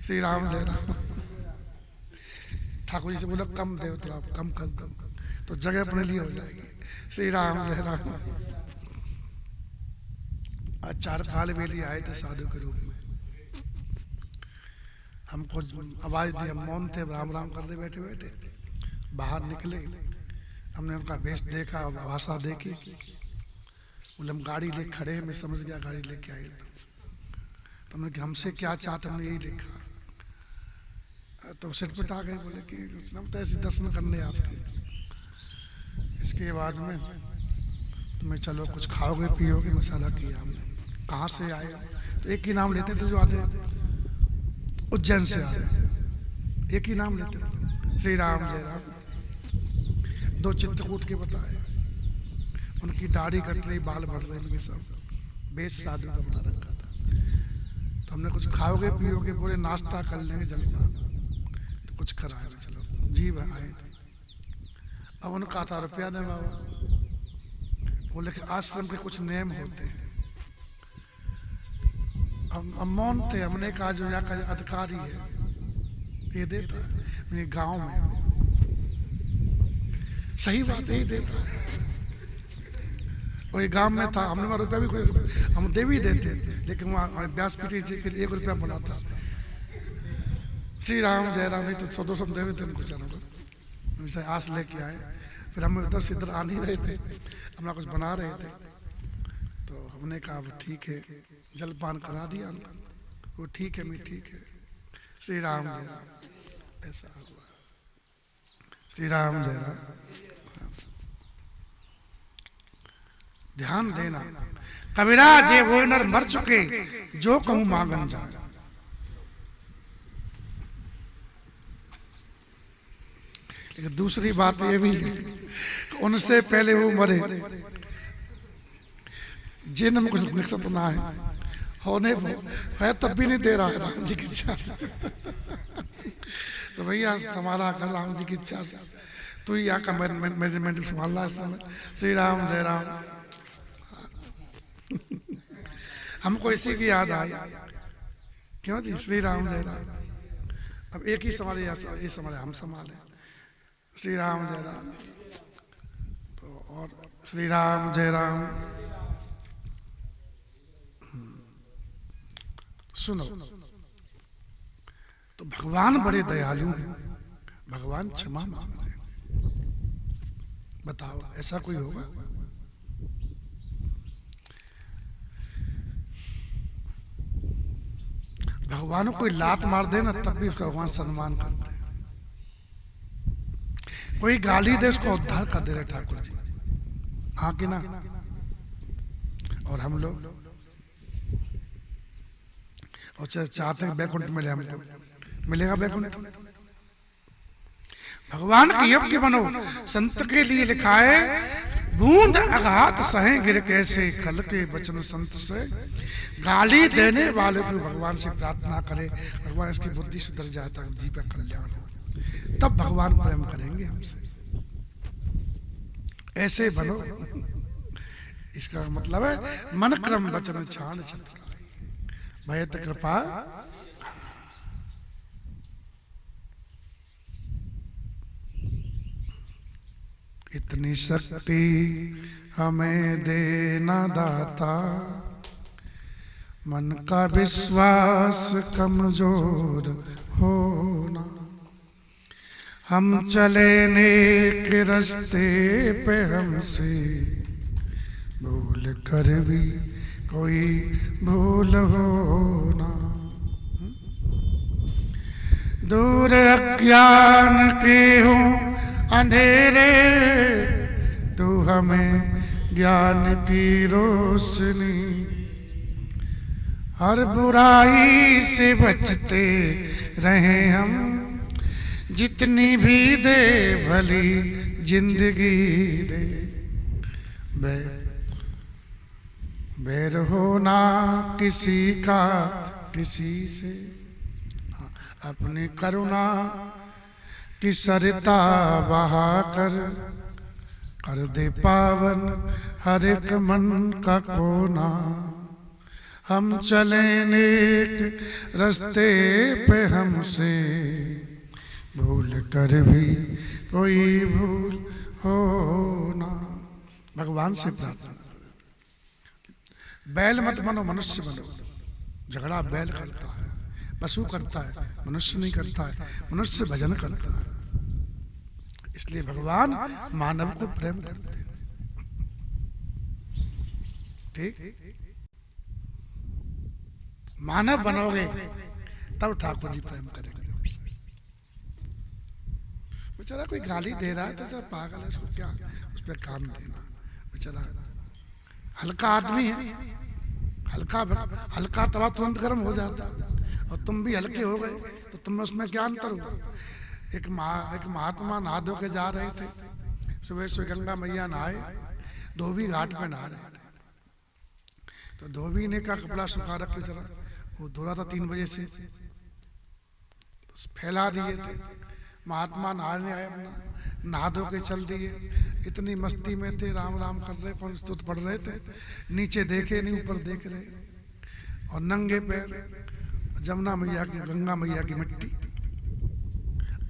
श्री राम जय राम। ठाकुर जी से बोला कम दे, थोड़ा कम कर दो तो जगह अपने लिए हो जाएगी। श्री राम जय राम। आज 4 काल बेली आए थे साधु के रूप में, हमको आवाज दी, हम मौन थे, राम राम कर रहे बैठे बैठे। बाहर निकले, हमने उनका वेश देखा, भाषा देखी, बोले हम गाड़ी लेके खड़े हैं। मैं समझ गया गाड़ी लेके आए। तो हमने हमसे क्या चाहते, हमने यही लिखा। तो सिटपट आ गए, बोले कि तो ऐसे दर्शन करने आपके। इसके बाद में तुम्हें चलो कुछ खाओगे पियोगे, मसाला किया हमने। कहाँ से आए? तो एक ही नाम लेते थे जो आते, उज्जैन से आ रहे, एक ही नाम लेते थे, श्री राम जय राम। 2 चित्रकूट के बताए, उनकी दाढ़ी कट रही, बाल बढ़ रहे, उनके सब बेस साधु का बना रखा था। तो हमने कुछ खाओगे पियोगे, बोले नाश्ता कर लेंगे जलपान। तो कुछ कराए, चलो जी आए थे। अब उनका था रुपया दे बाबा। बोले कि आश्रम के कुछ नियम होते हैं। हम मौन थे, हमने कहा जो यहाँ का अधिकारी है ये देता है, मेरे गांव में सही बात यही देता है। वही गांव में था, हमने वहाँ रुपया भी कोई हम दे भी देते, लेकिन वहाँ व्यासपीठ जी के लिए 1 रुपया बना था। श्री राम जय राम। नहीं तो 100-200 देवे थे कुछ आस लेके आए। फिर हम उधर से इधर आ नहीं रहे थे, अपना कुछ बना रहे थे। तो हमने कहा ठीक है, जलपान करा दिया उनका। वो ठीक है, मैं ठीक है। श्री राम जय राम। ऐसा हुआ। श्री राम जय राम। ध्यान देना, कबीरा जे वो नर मर चुके, जो कहूं मांगन जाए। लेकिन दूसरी बात ये भी है, उनसे पहले वो मरे, जिन में कुछ निकसत ना है, होने है तब भी नहीं दे रहा है राम जी की इच्छा से। तो भैया संभाला कर राम जी की इच्छा से, तू ही यहाँ का मैनेजमेंट संभालना इस समय। श्री राम जय राम। हमको इसी की याद आई, क्यों जी? श्री राम जय राम। अब एक ही संभाले, ये संभाले, हम संभाले। श्री राम जय राम। तो और श्री राम जय राम। सुनो, तो भगवान बड़े दयालु हैं, भगवान क्षमा मांग रहे हैं। बताओ ऐसा कोई होगा? भगवान को कोई लात मार दे ना, तब भी उसका भगवान सम्मान करते हैं। कोई गाली दे, उसको उद्धार कर दे रहे ठाकुर जी। हाँ कि ना? और हम लोग और चाहते हैं बैकुंठ मिले, हमको मिलेगा बैकुंठ? भगवान की योग्य बनो, संत के लिए लिखा है, बूंद आघात सहे गिर कैसे, कल के वचन संत से। गाली देने वाले को भगवान से प्रार्थना करे, भगवान इसकी बुद्धि सुधर जाए तक जीव का कल्याण हो, तब भगवान प्रेम करेंगे हमसे। ऐसे बनो, इसका मतलब है मन क्रम वचन छान छत्र भयत कृपा। इतनी शक्ति हमें देना दाता, मन का विश्वास कमजोर होना। हम चले नेक रास्ते पे, हमसे भूल कर भी कोई भूल होना। दूर अज्ञान के हो अंधेरे, तू हमें ज्ञान की रोशनी। हर बुराई से बचते रहे हम, जितनी भी दे भली जिंदगी दे। बैर होना किसी का किसी से, अपनी करुणा की सरिता बहा कर दे पावन हर एक मन का कोना। हम चले नेक रास्ते पे हमसे भूल कर भी कोई भूल हो ना। भगवान से प्रार्थना करो, बैल मत बनो, मनुष्य बनो। झगड़ा बैल करता है, पशु करता है, मनुष्य नहीं करता है। मनुष्य भजन करता है। इसलिए भगवान मानव को प्रेम करते हैं। ठीक, मानव बनोगे तब ठाकुर जी प्रेम करेंगे। बेचारा कोई गाली दे रहा है तो बेचारा पागल है, उसको क्या उस पर कान देना। बेचारा हल्का आदमी है, हल्का तवा तुरंत गर्म हो जाता, और तुम भी हल्के हो गए तो तुम उसमें क्या अंतर हुआ। एक महात्मा नहा धो के जा रहे थे, सुबह सुबह गंगा मैया नहाए, धोबी घाट पे नहा रहे थे। तो धोबी ने का कपड़ा सुखा रखे, जरा वो धो रहा था 3 बजे से, तो फैला दिए थे। महात्मा नहाने आए, अपना नहा धो के चल दिए। इतनी मस्ती में थे, राम राम कर रहे, कौन स्तुत पढ़ रहे थे। नीचे देखे नहीं, ऊपर देख रहे, और नंगे पैर जमुना मैया की, गंगा मैया की मिट्टी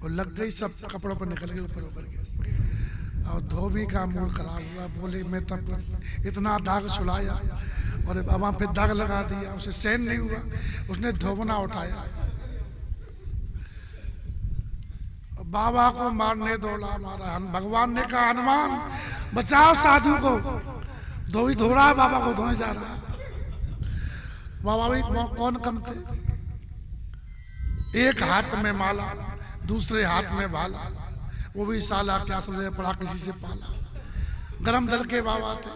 और लग गई, सब कपड़ों पर निकल गए, ऊपर ऊपर गए। और धोबी का मूड खराब हुआ, बोले मैं तब इतना दाग छुड़ाया और वहां पे दाग लगा दिया, उसे सहन नहीं हुआ, उसने धोबना उठाया, बाबा को मारने दौड़ा, मारा। भगवान ने कहा हनुमान बचाओ साधु को, धोबी धो रहा है, बाबा को धोने जा रहा है। बाबा भी कौन कम थे, एक हाथ में माला, दूसरे हाथ में भाला, वो भी साला क्या समझे पड़ा, किसी से पाला। गरम दल के बाबा थे,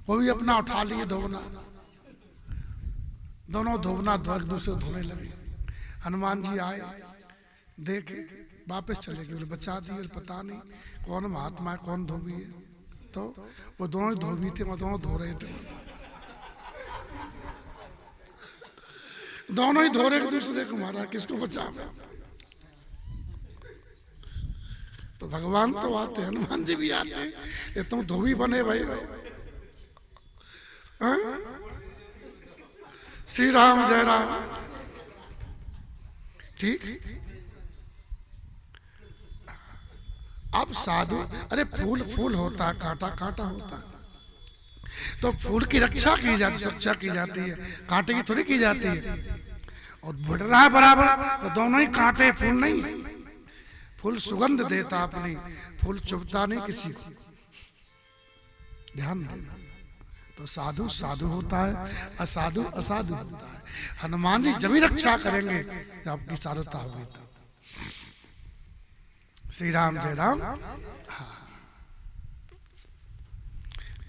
वो भी अपना उठा लिए धोबना, दोनों धोबना एक दूसरे धोने लगे। हनुमान जी आए, देखे, वापस चले गए, बोले बचा दिए, पता नहीं कौन महात्मा है कौन धोबी है। तो वो दोनों ही धोबी थे, वो दोनों धो रहे थे, दोनों ही धो रहे एक दूसरे को, मारा किसको बचा। तो भगवान तो आते, हनुमान जी भी आते हैं, ये तुम धोबी बने भाई। श्री राम जय राम। ठीक, अब साधु, अरे फूल फूल होता है, कांटा कांटा होता है, तो फूल की रक्षा की जाती, सुरक्षा की जाती है, कांटे की थोड़ी की जाती है। और बढ़ रहा है बराबर, तो दोनों ही कांटे, फूल नहीं है। फूल सुगंध देता अपनी, फूल चुभता नहीं किसी को, ध्यान देना। तो साधु साधु होता है, असाधु असाधु होता है। हनुमान जी जब ही रक्षा करेंगे जब आपकी साधुता होगी तब। श्री राम जय राम।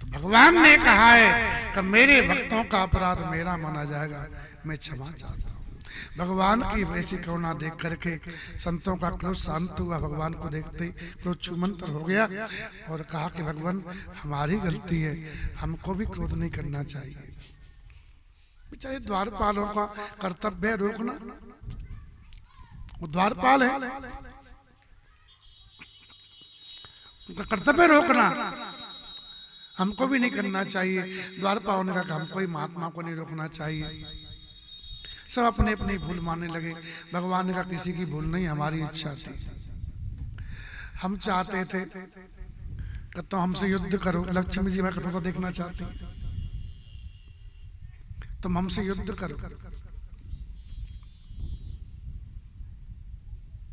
तो भगवान ने कहा है कि मेरे भक्तों का अपराध मेरा माना जाएगा, मैं क्षमा चाहता हूँ। भगवान की वैसी करुणा देख करके संतों का क्रोध शांत हुआ। भगवान को देखते ही क्रोध छूमंतर हो गया और कहा कि भगवान हमारी गलती है, हमको भी क्रोध नहीं करना चाहिए। बेचारे द्वारपालों का कर्तव्य है रोकना, वो द्वारपाल है, उनका कर्तव्य रोकना, हमको भी नहीं करना चाहिए। द्वारपालों ने कहा हमको ही महात्मा को नहीं रोकना चाहिए। सब अपने अपनी भूल मानने लगे। भगवान ने कहा किसी की भूल नहीं, हमारी इच्छा थी। हम चाहते थे कि तुम हमसे युद्ध करो, लक्ष्मी जी मैं कठोरता देखना चाहती, तुम हमसे युद्ध करो।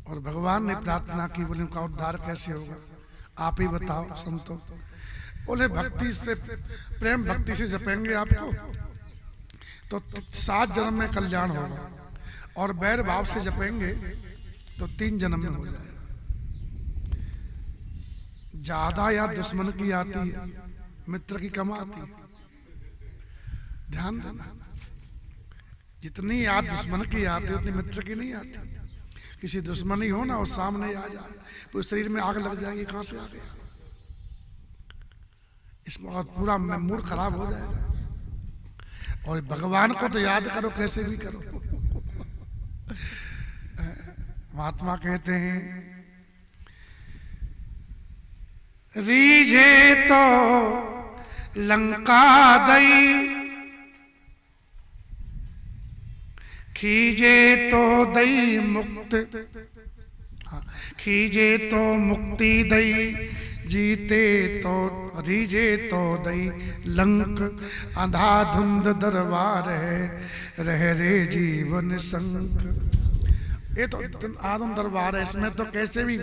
और भगवान ने प्रार्थना की, बोले उनका उद्धार कैसे होगा, आप ही बताओ संतो। बोले भक्ति से, प्रेम भक्ति से जपेंगे आपको तो 7 जन्म में कल्याण होगा, और बैर भाव से जपेंगे तो 3 जन्म में हो जाएगा। ज्यादा याद दुश्मन की आती है, मित्र की कम आती है। ध्यान देना, जितनी याद दुश्मन की आती है उतनी मित्र की नहीं आती। किसी दुश्मनी हो ना, वो सामने आ जाए तो शरीर में आग लग जाएगी, कहां से आ गया, इसमें पूरा मूड खराब हो जाएगा। और भगवान को तो याद करो कैसे भी करो। महात्मा कहते हैं रीझे तो लंका दई, खीजे तो दई मुक्त, खीजे तो मुक्ति दई, जीते तो रीजे तो दई लंक, अंधाधुंध दरबार है रह रे जीवन संक। ये तो आदम दरबार है, इसमें तो कैसे भी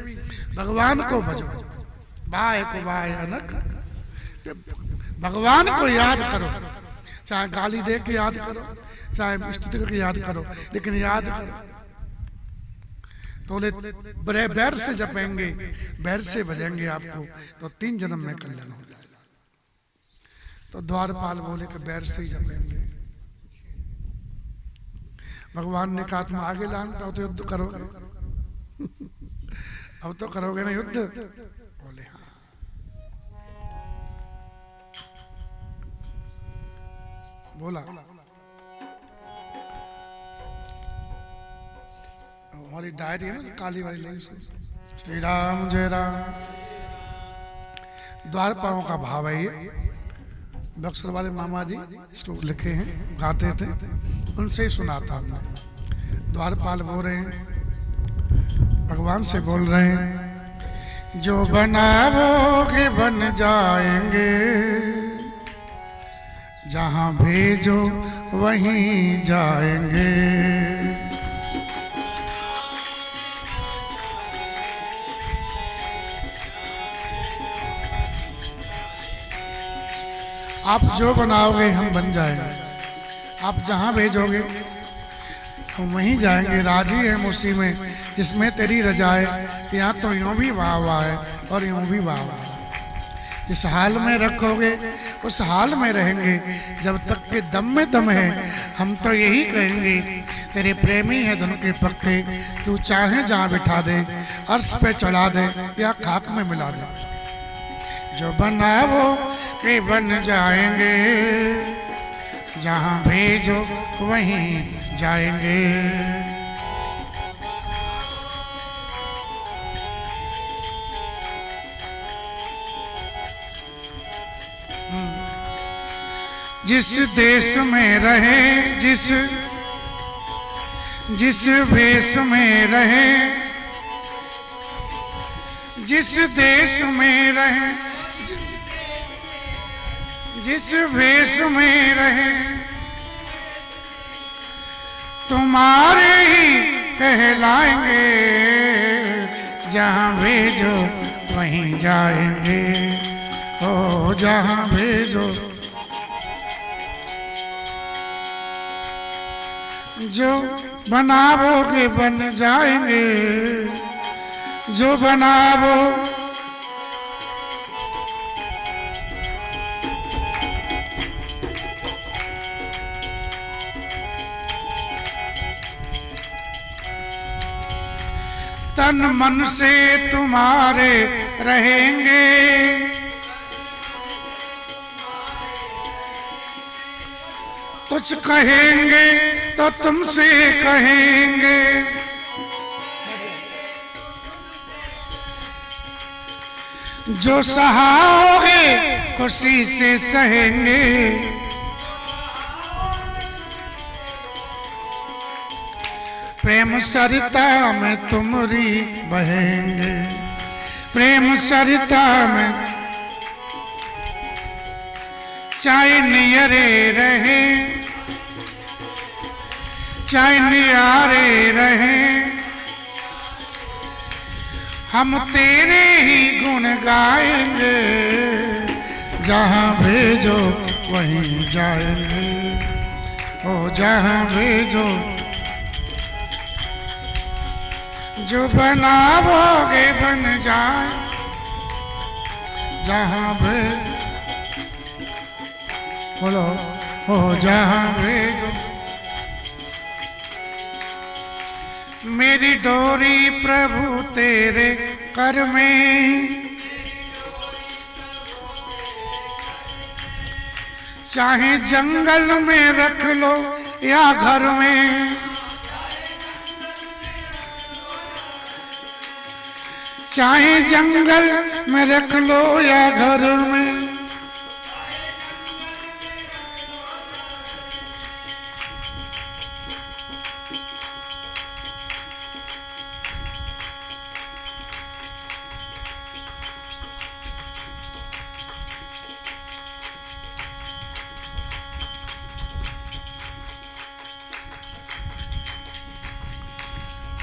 भगवान को भजो, बाय को बाय अनक, भगवान को याद करो, चाहे गाली दे के याद करो, चाहे स्तुति करके याद करो, लेकिन याद करो। तो बैर से जपेंगे, बैर से भजेंगे आपको तो 3 जन्म में कल्याण हो जाएगा। तो द्वारपाल बोले कि बैर से ही जपेंगे। भगवान ने कहा तुम आगे लानता हो तो युद्ध करोगे, अब तो करोगे ना युद्ध? बोले हाँ। बोला हमारी डायरी है ना काली वाली, ले श्री राम जय राम। द्वारपालों का भाव है ये, बक्सर वाले मामा जी इसको लिखे हैं, गाते थे, उनसे ही सुना था हमने। द्वारपाल बोल रहे हैं, भगवान से बोल रहे हैं, जो बनाओगे बन जाएंगे, जहां भेजो वहीं जाएंगे। आप जो बनाओगे हम बन जाएंगे, आप जहां भेजोगे हम वहीं जाएंगे। राजी है उसी में जिसमें तेरी रजा है। यहाँ तो यूं भी वाह वाह है और यूं भी वाह वाह है। जिस हाल में रखोगे उस हाल में रहेंगे, जब तक के दम में दम है। हम तो यही कहेंगे तेरे प्रेमी है धन के पत्ते, तू चाहे जहाँ बिठा दे, अर्श पे चढ़ा दे या खाक में मिला दे। जो बनाओ के बन जाएंगे, जहाँ भेजो वहीं जाएंगे। जिस देश में रहे, जिस भेष में रहे, जिस देश में रहे, जिस भेष में रहे, तुम्हारे ही कहलाएंगे। जहाँ भेजो वहीं जाएंगे, ओ जहाँ भेजो। जो बनाओगे बन जाएंगे, जो बनाओ तन मन से तुम्हारे रहेंगे। कुछ कहेंगे तो तुमसे कहेंगे, जो सहाओगे खुशी से सहेंगे। प्रेम सरिता में तुमरी बहेंगे, प्रेम सरिता में चाहे नियरे रहे, चाहे नियारे रहे, हम तेरे ही गुण गाएंगे। जहाँ भेजो वहीं जाएंगे, ओ जहाँ भेजो। जो बनाओगे बन जाए, जहाँ भेजो। बोलो ओ जहाँ भेजो। मेरी डोरी प्रभु तेरे कर में, चाहे जंगल में रख लो या घर में, चाहे जंगल में रख लो या घर में,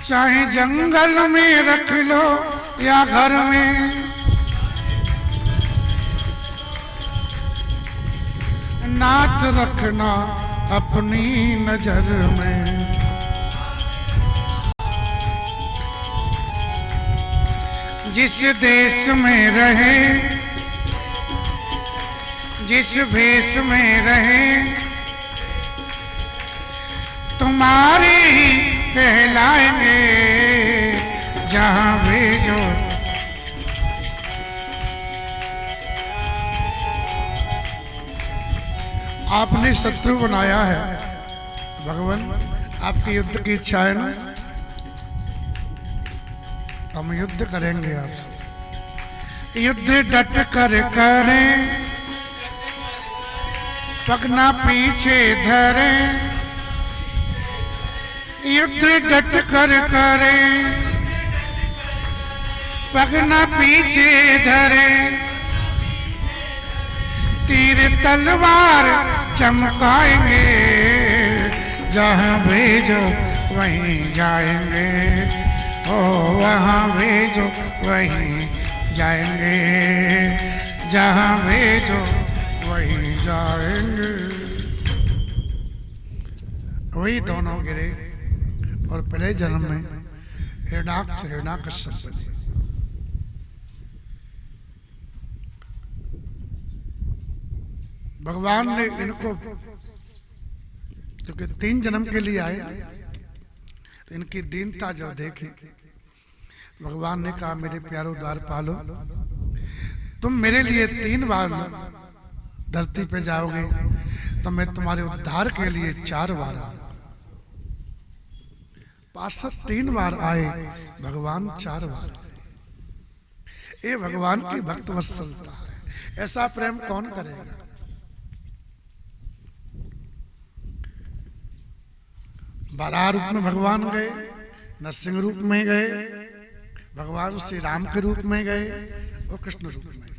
चाहे जंगल में रख लो या घर में, नाथ रखना अपनी नजर में। जिस देश में रहे, जिस भेष में रहे, तुम्हारे ही कहलाएंगे जहां भेजो। आपने शत्रु बनाया है भगवान, आपकी युद्ध की इच्छा है ना, हम युद्ध करेंगे आपसे। युद्ध डट कर करें, पगना पीछे धरें, युद्ध डट कर करें, पगना पीछे धरें, तीर तलवार चमकाएंगे, जहां भेजो वहीं जाएंगे, ओ वहां भेजो वहीं जाएंगे, जहां भेजो वहीं जाएंगे। वही दोनों गिरे और पहले जन्म में हिरण्याक्ष हिरण्याकश्यप बने। भगवान ने इनको, क्योंकि 3 जन्म के लिए आए, तो इनकी दीनता जब देखे, भगवान ने कहा मेरे प्यारो द्वारपालो, तुम मेरे लिए 3 बार धरती पे जाओगे, तो मैं तुम्हारे उद्धार के लिए 4 बार आऊंगा। पार्षद 3 बार आए, भगवान 4 बार आए। ये भगवान की भक्त वत्सलता है। ऐसा प्रेम कौन करेगा? बारह रूप में भगवान गए, नरसिंह रूप में गए, भगवान श्री राम के रूप में गए और कृष्ण रूप में गए।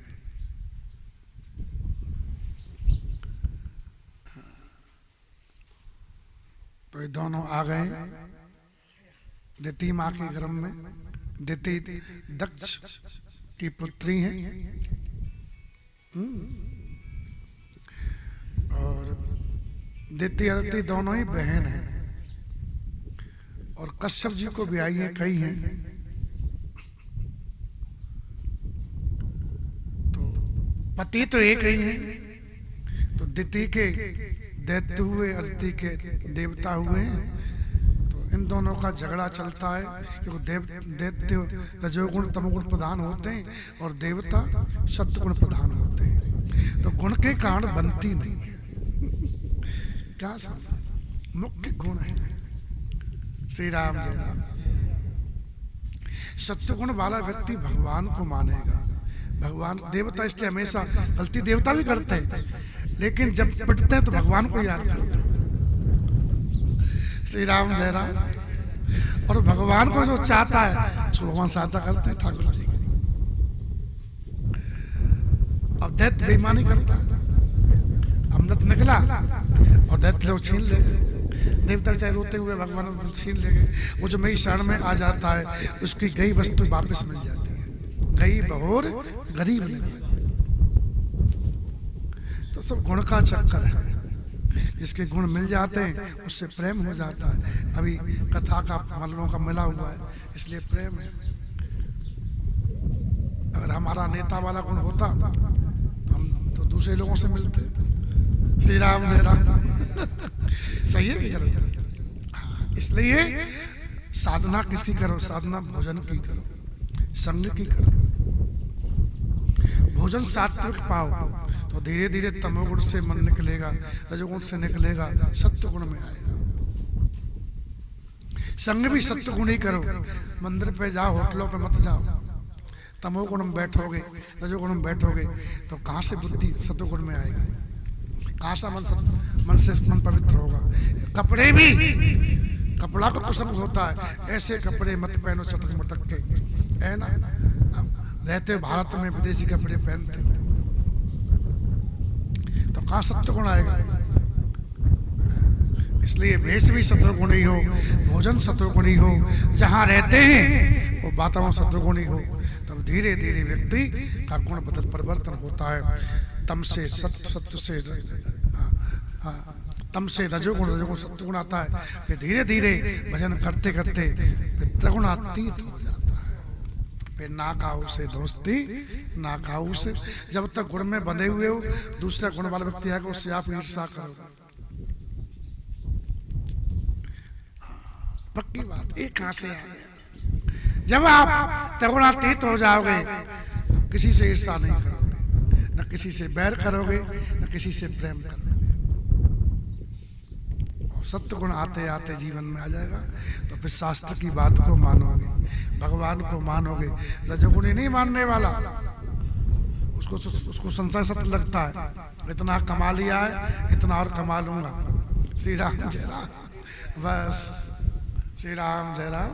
तो ये दोनों आ गए दिति माँ के गर्भ में। दिति दक्ष की पुत्री है और दिति अदिति दोनों ही बहन हैं, और कश्यप जी को भी आई है, कई हैं। तो पति तो एक ही है, तो दिति के दैत्य हुए, अदिति के देवता हुए हैं। इन दोनों का झगड़ा चलता है, क्योंकि दैत्य रजोगुण तमोगुण प्रधान होते हैं और देवता सत्वगुण प्रधान होते हैं। तो गुण के कारण बनती नहीं है। क्या समझे? मुख्य गुण है श्री राम जय राम। सत्वगुण वाला व्यक्ति भगवान को मानेगा। भगवान देवता इसलिए हमेशा गलती देवता भी करते हैं, लेकिन जब पिटते हैं तो भगवान को याद करते हैं। श्री राम जय राम। और भगवान को जो चाहता है उसको भगवान सहायता करते हैं ठाकुर जी। अब दैत्य बेईमानी करता, अमृत निकला और दैत्य लोग छीन ले गए। देवता चाहे रोते हुए भगवान छीन ले गए। वो जो मेरी शरण में आ जाता है उसकी गई वस्तु वापस मिल जाती है। गई बहोर गरीब नहीं। तो सब गुण का चक्कर है। जिसके गुण मिल जाते हैं उससे प्रेम हो जाता है। अभी कथा का मल्लों का मिला हुआ है, इसलिए प्रेम है। अगर हमारा नेता वाला गुण होता तो हम तो दूसरे लोगों से मिलते। श्री राम जय राम। सही है कि गलत है? इसलिए साधना किसकी करो? साधना भोजन की करो, संग की करो। भोजन सात्विक पाओ तो तो धीरे धीरे तमोगुण से मन निकलेगा, रजोगुण से निकलेगा, सत्य गुण में आएगा। संग भी सत्य गुण ही करो, मंदिर पे जाओ, होटलों पे मत जाओ। तमोगुण में बैठोगे, रजोगुण में बैठोगे तो कहाँ से बुद्धि सत्वगुण में आएगी, कहाँ से मन से मन पवित्र होगा। कपड़े भी, कपड़ा का प्रसंग होता है, ऐसे कपड़े मत पहनो चटक मटक के, है ना। रहते भारत में विदेशी कपड़े पहनते तो कहाँ सत्वगुण आएगा। इसलिए वेश भी सत्वगुणी हो, भोजन सत्वगुणी हो, जहाँ रहते हैं वो वातावरण सत्वगुणी हो, तब धीरे धीरे व्यक्ति का गुण परिवर्तन होता है। तम से सत्व, सत्व से तम से रजोगुण, रजोगुण सत्वगुण आता है। फिर धीरे धीरे भजन करते करते फिर त्रिगुणातीत हो जाता है। फिर ना काऊ से दोस्ती, ना काऊ से, जब तक गुण में बंधे हुए हो, दूसरा गुण वाला व्यक्ति आएगा उससे आप ईर्ष्या करोगे। पक्की बात, एक कहां से आ गया। जब आप त्रिगुणातीत हो जाओगे तो किसी से ईर्ष्या नहीं करोगे, न किसी से बैर करोगे, न किसी से प्रेम करोगे। सत्य गुण आते आते जीवन में आ जाएगा तो फिर शास्त्र की बात को मानोगे, भगवान को मानोगे। रजोगुणी नहीं मानने वाला, उसको संसार सत्य लगता है, इतना कमा लिया है, इतना और कमा लूंगा। श्री राम जय राम, बस श्री राम जय राम।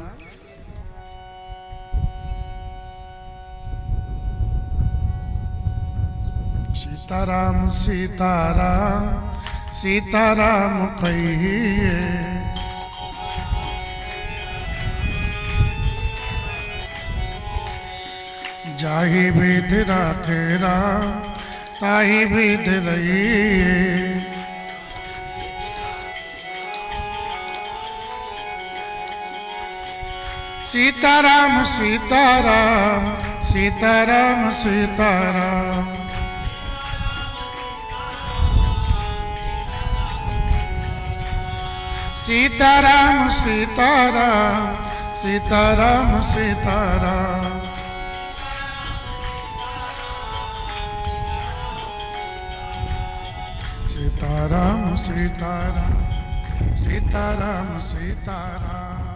सीताराम सीताराम सीताराम कहिए, जाहि विध राखेरा ताहि विध रहिए। सीताराम सीताराम सीताराम सीताराम, सीताराम सीताराम सीताराम सीताराम, सीताराम सीताराम सीताराम सीताराम।